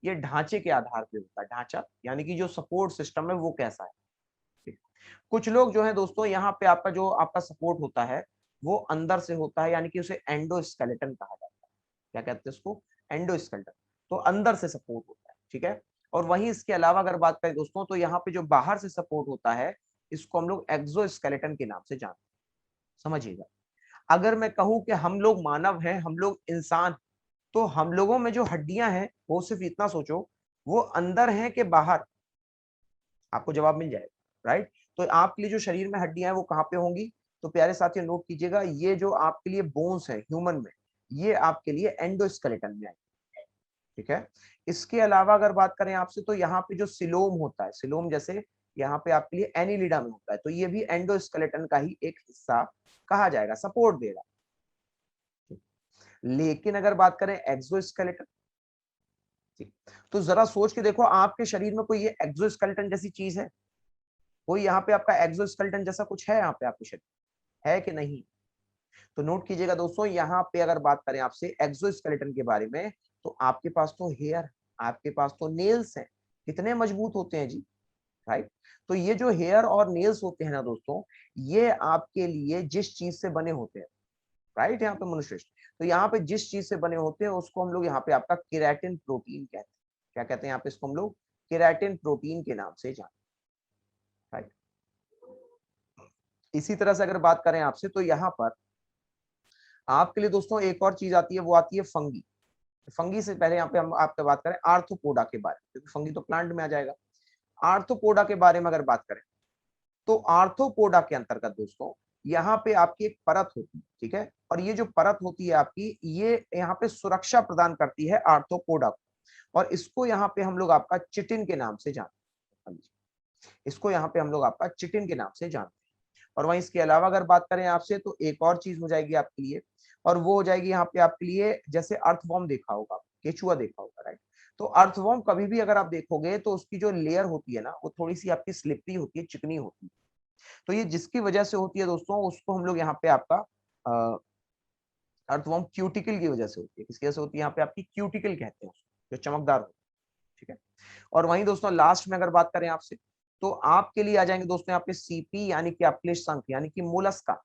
ये ढांचे के आधार पे होता है, ढांचा यानी कि जो सपोर्ट सिस्टम है वो कैसा है, ठीक। कुछ लोग जो है दोस्तों यहाँ पे आपका जो आपका सपोर्ट होता है वो अंदर से होता है, यानी कि उसे एंडोस्केलेटन कहा जाता है। क्या कहते हैं उसको, एंडोस्केलेटन, तो अंदर से सपोर्ट होता है, ठीक है। और वहीं इसके अलावा अगर बात करें दोस्तों, तो यहाँ पे जो बाहर से सपोर्ट होता है इसको हम लोग एक्सोस्केलेटन के नाम से जानते हैं, समझिएगा। अगर मैं कहूं कि हम लोग मानव हैं, हम लोग इंसान, तो हम लोगों में जो हड्डियां हैं वो सिर्फ इतना सोचो, वो अंदर हैं कि बाहर, आपको जवाब मिल जाएगा, राइट। तो आपके लिए जो शरीर में हड्डियां हैं वो कहाँ पे होंगी, तो प्यारे साथियों नोट कीजिएगा, ये जो आपके लिए बोन्स है ह्यूमन में, ये आपके लिए एंडोस्केलेटन में आएंगे, ठीक है। इसके अलावा अगर बात करें आपसे, तो यहाँ पे जो सिलोम होता है, सिलोम जैसे यहाँ पे आपके लिए एनिलिडा में होता है, तो ये भी एंडोस्केलेटन का ही एक हिस्सा कहा जाएगा, सपोर्ट देगा। लेकिन अगर बात करें एक्सोस्केलेटन, ठीक, तो जरा सोच के देखो, आपके शरीर में कोई ये एक्सोस्केलेटन जैसी चीज है, कोई यहाँ पे आपका एक्सोस्केलेटन जैसा कुछ है यहाँ पे आपके शरीर, है कि नहीं। तो नोट कीजिएगा दोस्तों, यहाँ पे अगर बात करें आपसे एक्सोस्केलेटन के बारे में, तो आपके पास तो हेयर, आपके पास तो नेल्स हैं, कितने मजबूत होते हैं जी, राइट। तो ये जो हेयर और नेल्स होते हैं ना दोस्तों, ये आपके लिए जिस चीज से बने होते हैं, राइट, यहाँ पे मनुष्य, तो यहाँ पे जिस चीज से बने होते हैं उसको हम लोग यहाँ पे आपका केराटिन प्रोटीन कहते हैं। क्या कहते हैं यहाँ पे इसको हम लोग, केराटिन प्रोटीन के नाम से जानते हैं, राइट। इसी तरह से अगर बात करें आपसे, तो यहाँ पर आपके लिए दोस्तों एक और चीज आती है, वो आती है फंगी। फंगी से पहले यहाँ पे हम आपसे बात करें आर्थ्रोपोडा के बारे में, क्योंकि फंगी तो प्लांट में आ जाएगा। आर्थ्रोपोडा के बारे में अगर बात करें, तो आर्थ्रोपोडा के अंतर्गत दोस्तों यहाँ पे आपकी एक परत होती है, ठीक है। और ये जो परत होती है आपकी, ये यहाँ पे सुरक्षा प्रदान करती है आर्थ्रोपोडा को, और इसको यहाँ पे हम लोग आपका चिटिन के नाम से जानते हैं, इसको यहाँ पे हम लोग आपका चिटिन के नाम से जानते हैं। और वहीं इसके अलावा अगर बात करें आपसे, तो एक और चीज हो जाएगी आपके लिए, और वो हो जाएगी यहाँ पे आपके लिए, जैसे अर्थवॉर्म देखा होगा, केचुआ देखा होगा, राइट। तो अर्थवॉर्म कभी भी अगर आप देखोगे तो उसकी जो लेयर होती है ना, वो थोड़ी सी आपकी स्लिपरी होती है, चिकनी होती है। तो ये जिसकी वजह से होती है दोस्तों, उसको हम लोग यहाँ पे आपका अर्थवॉर्म क्यूटिकल की वजह से होती है। किसकी वजह से होती है, यहाँ पे आपकी क्यूटिकल कहते हैं उसको, जो चमकदार होती है, ठीक है। और वहीं दोस्तों लास्ट में अगर बात करें आपसे, तो आपके लिए आ जाएंगे दोस्तों यहाँ पे सीपी, यानी कि आपके लिए शंख, यानी कि मोलस्का।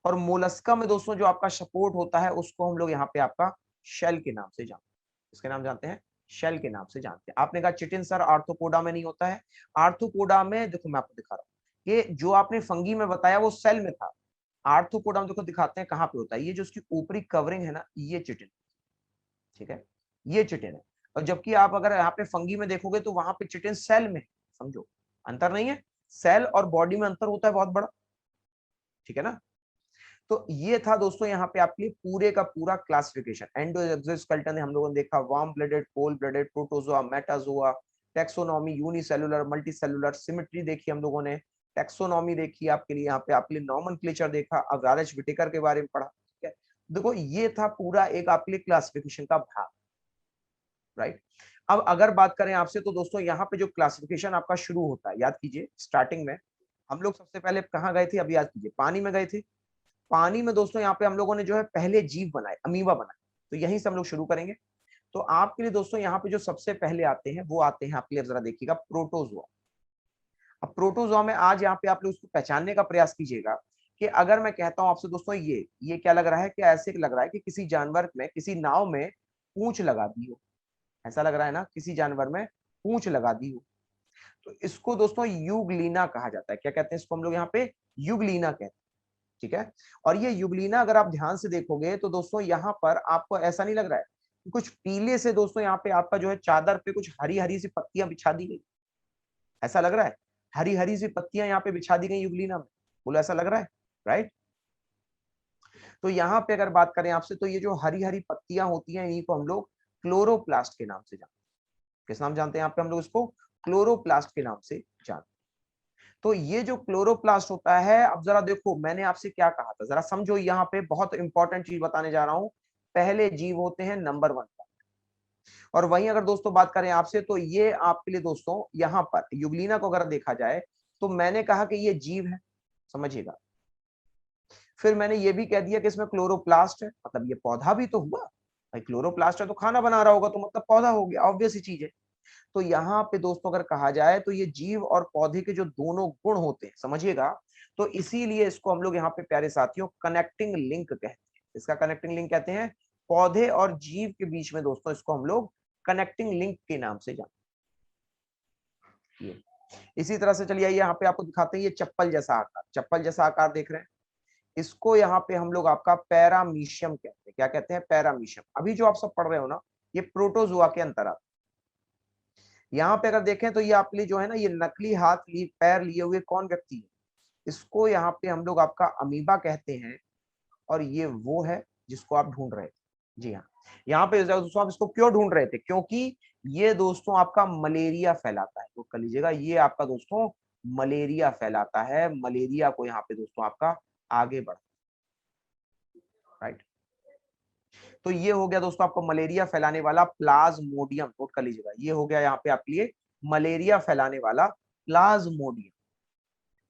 और मोलस्का में दोस्तों जो आपका सपोर्ट होता है उसको हम लोग यहाँ पे आपका शेल के नाम से जानते हैं। इसके नाम जानते हैं, शेल के नाम से जानते हैं। आपने कहा चिटिन सर आर्थ्रोपोडा में नहीं होता है, आर्थ्रोपोडा में देखो मैं आपको दिखा रहा हूँ, ये जो आपने फंगी में बताया वो सेल में था, आर्थ्रोपोडा में देखो दिखाते हैं कहाँ पे होता है, ये जो उसकी ऊपरी कवरिंग है ना, ये चिटिन, ठीक है, ये चिटिन है। और जबकि आप अगर यहाँ पे फंगी में देखोगे तो वहां पे चिटिन सेल में, समझो अंतर नहीं है, सेल और बॉडी में अंतर होता है बहुत बड़ा, ठीक है ना। तो ये था दोस्तों यहाँ पे आपके लिए पूरे का पूरा क्लासिफिकेशन। एंडो एक्सोस्केलेटन हम लोगों ने देखा, warm blooded, cold blooded, protozoa, Metazoa, taxonomy, unicellular, multicellular, symmetry देखी हम लोगों ने, टेक्सोनॉमी देखी आपके लिए, यहाँ पे आपके लिए नॉमेनक्लेचर देखा, अब राजेश विटेकर के बारे में पढ़ा, ठीक है। देखो ये था पूरा एक आपके लिए क्लासिफिकेशन का भाग, राइट। अब अगर बात करें आपसे तो दोस्तों यहाँ पे जो क्लासिफिकेशन आपका शुरू होता है, याद कीजिए स्टार्टिंग में हम लोग सबसे पहले कहाँ गए थे, अब याद कीजिए पानी में गए थे। पानी में दोस्तों यहाँ पे हम लोगों ने जो है पहले जीव बनाए, अमीबा बनाए, तो यहीं से हम लोग शुरू करेंगे। तो आपके लिए दोस्तों यहाँ पे जो सबसे पहले आते हैं वो आते हैं आपके लिए, जरा देखिएगा, प्रोटोजोआ। अब प्रोटोजोआ में आज यहाँ पे आप लोग उसको पहचानने का प्रयास कीजिएगा कि अगर मैं कहता हूं आपसे दोस्तों ये क्या लग रहा है, कि ऐसे लग रहा है कि किसी जानवर में, किसी नाव में पूंछ लगा दी हो, ऐसा लग रहा है ना, किसी जानवर में पूंछ लगा दी हो। तो इसको दोस्तों युगलीना कहा जाता है। क्या कहते हैं इसको हम लोग यहाँ पे? युगलीना कहते हैं। ठीक है, और ये युगलीना अगर आप ध्यान से देखोगे तो दोस्तों यहाँ पर आपको ऐसा नहीं लग रहा है कि कुछ पीले से दोस्तों यहाँ पे आपका जो है चादर पे कुछ हरी हरी सी पत्तियां बिछा दी गई, ऐसा लग रहा है? हरी हरी सी पत्तियां यहाँ पे बिछा दी गई युगलीना में, बोलो ऐसा लग रहा है? राइट। तो यहाँ पे अगर बात करें आपसे तो ये जो हरी हरी पत्तियां होती हैं इन्हीं को हम लोग क्लोरोप्लास्ट के नाम से जानते हैं। किस नाम जानते हैं यहाँ पे हम लोग इसको? क्लोरोप्लास्ट के नाम से जानते हैं। तो ये जो क्लोरोप्लास्ट होता है, अब जरा देखो मैंने आपसे क्या कहा था, जरा समझो, यहाँ पे बहुत इंपॉर्टेंट चीज बताने जा रहा हूं। पहले जीव होते हैं नंबर 1 का, और वहीं अगर दोस्तों बात करें आपसे तो ये आपके लिए दोस्तों यहाँ पर युगलीना को अगर देखा जाए तो मैंने कहा कि ये जीव है, समझिएगा। फिर मैंने ये भी कह दिया कि इसमें क्लोरोप्लास्ट है, मतलब ये पौधा भी तो हुआ भाई, क्लोरोप्लास्ट है तो खाना बना रहा होगा, तो मतलब पौधा हो गया, ऑब्वियस ही चीज है। तो यहाँ पे दोस्तों अगर कहा जाए तो ये जीव और पौधे के जो दोनों गुण होते हैं, समझिएगा, तो इसीलिए इसको हम लोग यहाँ पे प्यारे साथियों कनेक्टिंग लिंक कहते हैं। इसका कनेक्टिंग लिंक कहते हैं, पौधे और जीव के बीच में दोस्तों इसको हम लोग कनेक्टिंग लिंक के नाम से जानते हैं। इसी तरह से चलिए यहाँ पे आपको दिखाते हैं, ये चप्पल जैसा आकार, चप्पल जैसा आकार देख रहे हैं, इसको यहाँ पे हम लोग आपका पैरामीशियम कहते हैं। क्या कहते हैं? पैरामीशियम। अभी जो आप सब पढ़ रहे हो ना, ये प्रोटोजुआ के अंतर आता है। यहाँ पे अगर देखें तो ये आपके लिए जो है ना, ये नकली हाथ पैर लिए हुए कौन व्यक्ति है, इसको यहाँ पे हम लोग आपका अमीबा कहते हैं, और ये वो है जिसको आप ढूंढ रहे थे। जी हाँ, यहाँ पे दोस्तों आप इसको क्यों ढूंढ रहे थे? क्योंकि ये दोस्तों आपका मलेरिया फैलाता है, तो कर लीजिएगा, ये आपका दोस्तों मलेरिया फैलाता है, मलेरिया को यहाँ पे दोस्तों आपका आगे बढ़, राइट। तो ये हो गया दोस्तों आपको मलेरिया फैलाने वाला प्लाज्मोडियम, नोट कर लीजिएगा, ये हो गया यहाँ पे आपके लिए मलेरिया फैलाने वाला प्लाज्मोडियम।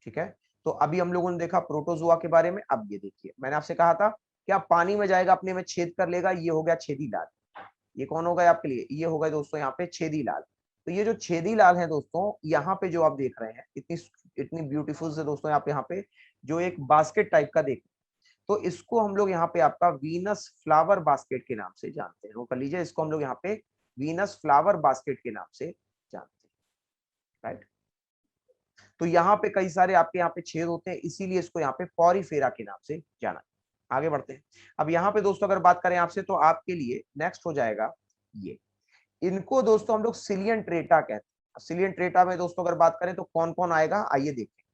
ठीक है, तो अभी हम लोगों ने देखा प्रोटोजुआ के बारे में। अब ये देखिए, मैंने आपसे कहा था कि आप पानी में जाएगा, अपने में छेद कर लेगा, ये हो गया छेदी लाल। ये कौन हो गया आपके लिए? ये हो गया दोस्तों यहाँ पे छेदी लाल। तो ये जो छेदी लाल है दोस्तों, यहाँ पे जो आप देख रहे हैं, इतनी इतनी ब्यूटीफुल से दोस्तों यहाँ पे जो एक बास्केट टाइप का देख, तो इसको हम लोग यहाँ पे आपका वीनस फ्लावर बास्केट के नाम से जानते हैं। वो कर लीजिए, इसको हम लोग यहाँ पे वीनस फ्लावर बास्केट के नाम से जानते हैं, राइट। तो यहाँ पे कई सारे आपके यहाँ पे छेद होते हैं, इसीलिए इसको यहाँ पे पॉरीफेरा के नाम से जाना। आगे बढ़ते हैं। अब यहाँ पे दोस्तों अगर बात करें आपसे तो आपके लिए नेक्स्ट हो जाएगा ये, इनको दोस्तों हम लोग सिलियन ट्रेटा कहते हैं। सिलियन ट्रेटा में दोस्तों अगर बात करें तो कौन कौन आएगा, आइए देखें।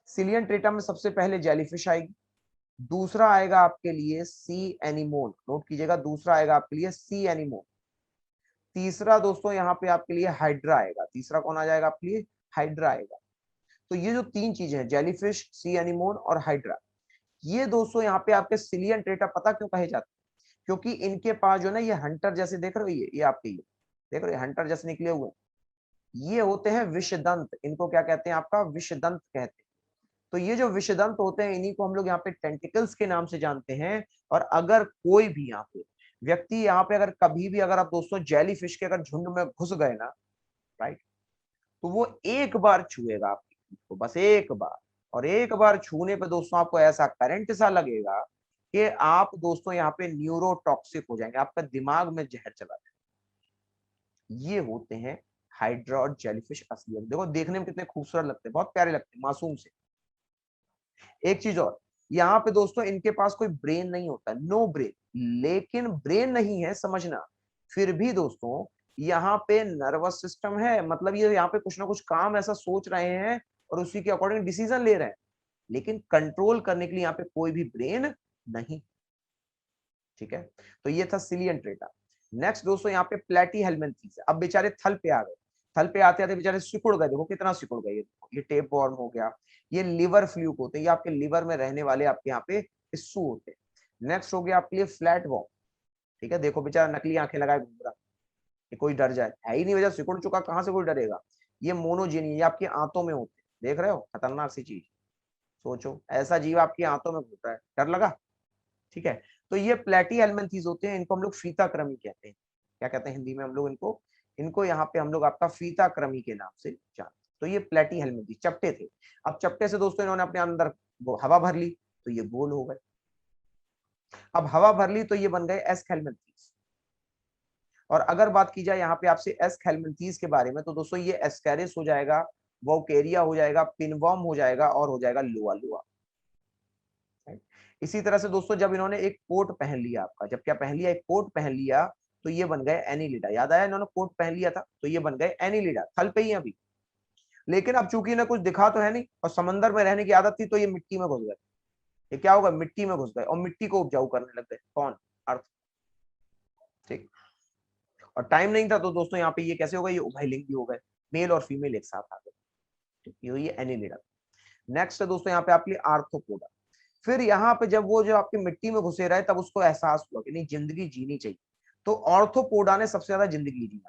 सिलियन ट्रेटा में सबसे पहले जेलीफिश आएगी, दूसरा आएगा आपके लिए सी एनिमोन, नोट कीजिएगा, दूसरा आएगा आपके लिए सी एनिमोन। तीसरा दोस्तों यहाँ पे आपके लिए हाइड्रा आएगा, तीसरा कौन आ जाएगा आपके लिए? हाइड्रा आएगा। तो ये जो तीन चीजें हैं, जेलीफिश, सी एनिमोन और हाइड्रा, ये दोस्तों यहाँ पे आपके सिलियन ट्रेटा पता क्यों कहे जाते हैं? क्योंकि इनके पास जो ना ये हंटर जैसे देख रहे हो, ये आपके ये देख रहे हो हंटर जैसे निकले हुए, ये होते हैं विषदंत। इनको क्या कहते हैं? आपका विषदंत कहते हैं। तो ये जो विषदंत होते हैं, इन्हीं को हम लोग यहाँ पे टेंटिकल्स के नाम से जानते हैं। और अगर कोई भी यहाँ पे व्यक्ति यहाँ पे अगर कभी भी अगर आप दोस्तों जेली फिश के अगर झुंड में घुस गए ना, राइट, तो वो एक बार छुएगा आपको, बस एक बार, और एक बार छूने पे दोस्तों आपको ऐसा करंट सा लगेगा कि आप दोस्तों यहाँ पे न्यूरोटॉक्सिक हो जाएंगे, आपका दिमाग में जहर चला जाएगा। ये होते हैं हाइड्रा और जेलीफिश असलियत। देखो देखने में कितने खूबसूरत लगते हैं, बहुत प्यारे लगते हैं, मासूम से। एक चीज और, यहाँ पे दोस्तों इनके पास कोई ब्रेन नहीं होता, नो ब्रेन, लेकिन ब्रेन नहीं है समझना, फिर भी दोस्तों यहाँ पे नर्वस सिस्टम है, मतलब ये यहाँ पे कुछ ना कुछ काम ऐसा सोच रहे हैं और उसी के अकॉर्डिंग डिसीजन ले रहे हैं, लेकिन कंट्रोल करने के लिए यहाँ पे कोई भी ब्रेन नहीं। ठीक है, तो ये था सिलियन ट्रेटा। नेक्स्ट दोस्तों यहाँ पे प्लेटी हेलमिंथेस है। अब बेचारे थल पे आ गए, थल पे आते आते बेचारे सिकुड़ गए, देखो कितना सिकुड़ गए, ये टेप वॉर्म हो गया, ये लिवर फ्लूक होते हैं, ये आपके लिवर में रहने वाले आपके यहाँ पे टिश्यू होते हैं। नेक्स्ट हो गया आपके लिए फ्लैट वॉर्म। ठीक है, देखो बेचारा नकली आंखें लगाए घूम रहा, कि कोई डर जाए, है ही नहीं वजह, सिकुड़ चुका, कहां से कोई डरेगा। ये मोनोजीनी, ये आपकी आंतों में होते हैं, देख रहे हो, खतरनाक सी चीज। सोचो ऐसा जीव आपकी आंतों में घूमता है, डर लगा। ठीक है, तो ये प्लेटी हेलमिंथीज होते हैं, इनको हम लोग फीताक्रमी कहते हैं। क्या कहते हैं हिंदी में हम लोग इनको, इनको यहाँ पे हम लोग आपका फीताक्रमी के नाम से जानते हैं। तो ये प्लेटी हेलमिंथीज चपटे थे। अब चपटे से दोस्तों इन्होंने अपने अंदर हवा भर ली, तो ये गोल हो गए। अब हवा भर ली तो ये बन गए एस्केलमेंथीज। और अगर बात की जाए यहाँ पे आपसे एस्केलमेंथीज के बारे में, तो दोस्तों ये एस्केरिस हो जाएगा, वोकेरिया हो जाएगा, पिनवर्म हो जाएगा, और हो जाएगा लोआ लोआ। इसी तरह से दोस्तों जब इन्होंने एक कोट पहन लिया आपका, जब क्या पहन लिया, एक कोट पहन लिया, तो ये बन गए एनिलिडा। याद आया, इन्होंने कोट पहन लिया था तो ये बन गए एनिलिडा, थल पे ही अभी। लेकिन अब चूंकि इन्हें कुछ दिखा तो है नहीं और समंदर में रहने की आदत थी, तो ये मिट्टी में घुस गए। ये क्या होगा, मिट्टी में घुस गए और मिट्टी को उपजाऊ करने लग गए। कौन, अर्थ। ठीक, और टाइम नहीं था, तो दोस्तों यहाँ पे ये कैसे हो गए, ये उभयलिंगी भी हो गए, मेल और फीमेल एक साथ आ गए। ये हुई एनिलिडा। नेक्स्ट है दोस्तों यहाँ पे आपके लिए आर्थ्रोपोडा। फिर यहाँ पे जब वो जो आपकी मिट्टी में घुसे रहे, तब उसको एहसास हुआ कि नहीं, जिंदगी जीनी चाहिए। तो ऑर्थोपोडा ने सबसे ज्यादा जिंदगी जी।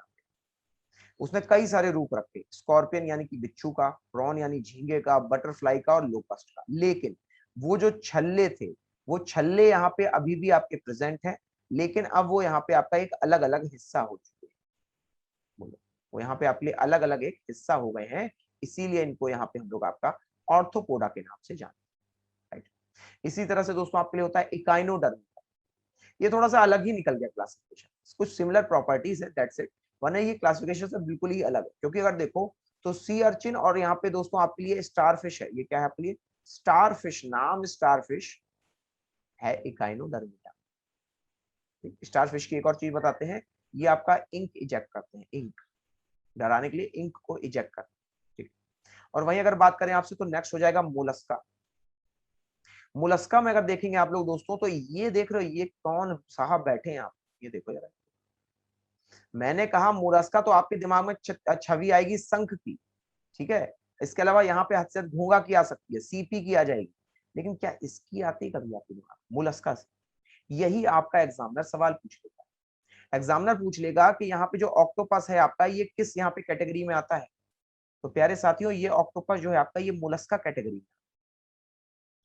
उसने कई सारे रूप रखे, स्कॉर्पियन यानी कि बिच्छू का, प्रॉन यानी झींगे का, बटरफ्लाई का और लोकस्ट का। लेकिन वो जो छल्ले थे, वो छल्ले यहाँ पे अभी भी आपके प्रेजेंट हैं, लेकिन अब वो यहाँ पे आपका एक अलग अलग हिस्सा हो चुके हैं। बोलो, वो यहाँ पे आपके लिए अलग अलग एक हिस्सा हो गए हैं, इसीलिए इनको यहाँ पे हम लोग आपका ऑर्थोपोडा के नाम से जानते हैं। राइट, इसी तरह से दोस्तों आपके लिए होता है इकाइनोडर्मिका। ये थोड़ा सा अलग ही निकल गया क्लासिफिकेशन, कुछ सिमिलर प्रॉपर्टीज है, दैट्स इट। वरना ये क्लासिफिकेशन से बिल्कुल ही अलग है, क्योंकि अगर देखो तो सी अर्चिन और यहाँ पे दोस्तों आपके लिए स्टारफिश है। ये क्या है आपके लिए, स्टारफिश, नाम स्टारफिश है इकाइनोडर्मिटा। स्टारफिश की एक और चीज बताते हैं, ये आपका इंक इजेक्ट करते हैं, इंक डराने के लिए इंक को इजेक्ट करते हैं। ठीक, और वहीं अगर बात करें आपसे, तो नेक्स्ट हो जाएगा मोलस्का। मोलस्का में अगर देखेंगे आप लोग दोस्तों, तो ये देख रहे हो, ये कौन साहब बैठे हैं आप, ये देखो जरा। मैंने कहा मोलस्का, तो आपके दिमाग में छवि आएगी शंख की। ठीक है, इसके अलावा यहाँ पे हद से घोंघा की आ सकती है, सीपी की आ जाएगी, लेकिन क्या इसकी आती कभी आपके दिमाग, मोलस्का से? यही आपका एग्जामिनर सवाल पूछ लेगा। एग्जामिनर पूछ लेगा कि यहाँ पे जो ऑक्टोपस है आपका, ये किस यहाँ पे कैटेगरी में आता है। तो प्यारे साथियों, ये ऑक्टोपस जो है आपका, ये मोलस्का कैटेगरी में,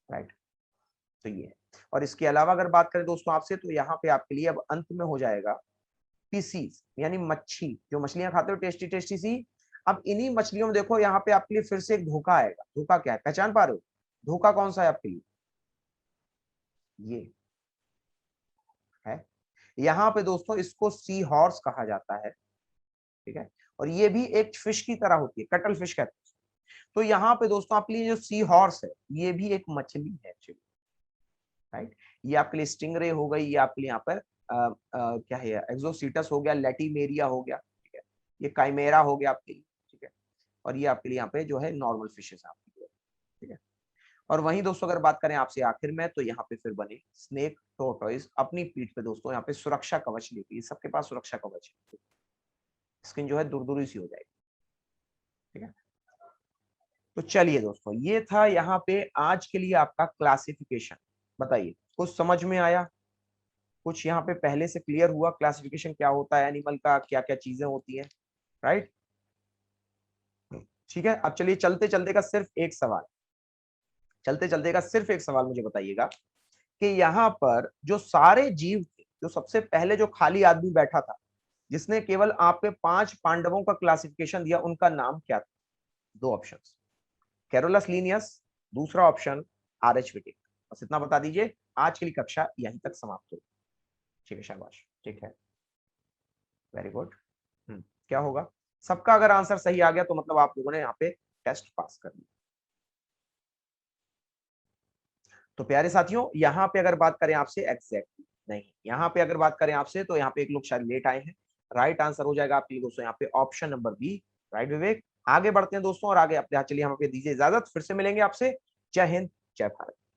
राइट। तो ये है। और इसके अलावा अगर बात करें दोस्तों आपसे, तो यहाँ पे आपके लिए अब अंत में हो जाएगा पीसीज, यानी मच्छी, जो मछलियां खाते हो टेस्टी टेस्टी सी। अब इन्हीं मछलियों में देखो यहाँ पे आपके लिए फिर से एक धोखा आएगा। धोखा क्या है, पहचान पा रहे हो? धोखा कौन सा है आपके लिए, ये है। यहाँ पे दोस्तों इसको सी हॉर्स कहा जाता है। ठीक है, और ये भी एक फिश की तरह होती है, कटल फिश कहते हैं। तो यहाँ पे दोस्तों आपके लिए जो सी हॉर्स है, ये भी एक मछली है एक्चुअली। राइट, ये आपके लिए स्टिंगरे हो गई, ये आपके लिए यहाँ पर क्या है, एक्सोसीटस हो गया, लेटिमेरिया हो गया। ठीक है, ये काइमेरा हो गया आपके लिए। ठीक है, और ये आपके लिए यहाँ पे जो है नॉर्मल फिशेस आपके लिए। ठीक है, और वहीं दोस्तों अगर बात करें आपसे आखिर में, तो यहाँ पे फिर बने स्नेक टोर्टोइज, अपनी पीठ पे दोस्तों यहाँ पे सुरक्षा कवच लेके, सबके पास सुरक्षा कवच है, स्किन जो है दुरदुरी सी हो जाएगी। ठीक है, तो चलिए दोस्तों, ये था यहाँ पे आज के लिए आपका क्लासिफिकेशन। बताइए, कुछ समझ में आया? कुछ यहाँ पे पहले से क्लियर हुआ क्लासिफिकेशन क्या होता है एनिमल का, क्या क्या चीजें होती है, राइट? ठीक है, अब चलिए चलते चलते का सिर्फ एक सवाल, चलते चलते का सिर्फ एक सवाल मुझे बताइएगा कि यहाँ पर जो सारे जीव थे, जो सबसे पहले जो खाली आदमी बैठा था, जिसने केवल आपके 5 पांडवों का क्लासिफिकेशन दिया, उनका नाम क्या था? दो ऑप्शंस, कैरोलस लीनियस, दूसरा ऑप्शन आर एच विटिक। बस इतना बता दीजिए, आज के लिए कक्षा यहीं तक समाप्त हो। ठीक है, शाबाश, ठीक है, वेरी गुड। क्या होगा, सबका अगर आंसर सही आ गया तो मतलब आप लोगों ने यहाँ पे टेस्ट पास कर लिया। तो प्यारे साथियों, यहाँ पे अगर बात करें आपसे एग्जैक्टली नहीं, यहाँ पे अगर बात करें आपसे, तो यहाँ पे एक लोग शायद लेट आए हैं। राइट आंसर हो जाएगा आपके लिए दोस्तों यहाँ पे ऑप्शन नंबर बी। राइट विवेक, आगे बढ़ते हैं दोस्तों, और आगे अपने चलिए हम पे दीजिए इजाजत, फिर से मिलेंगे आपसे। जय हिंद, जय भारत।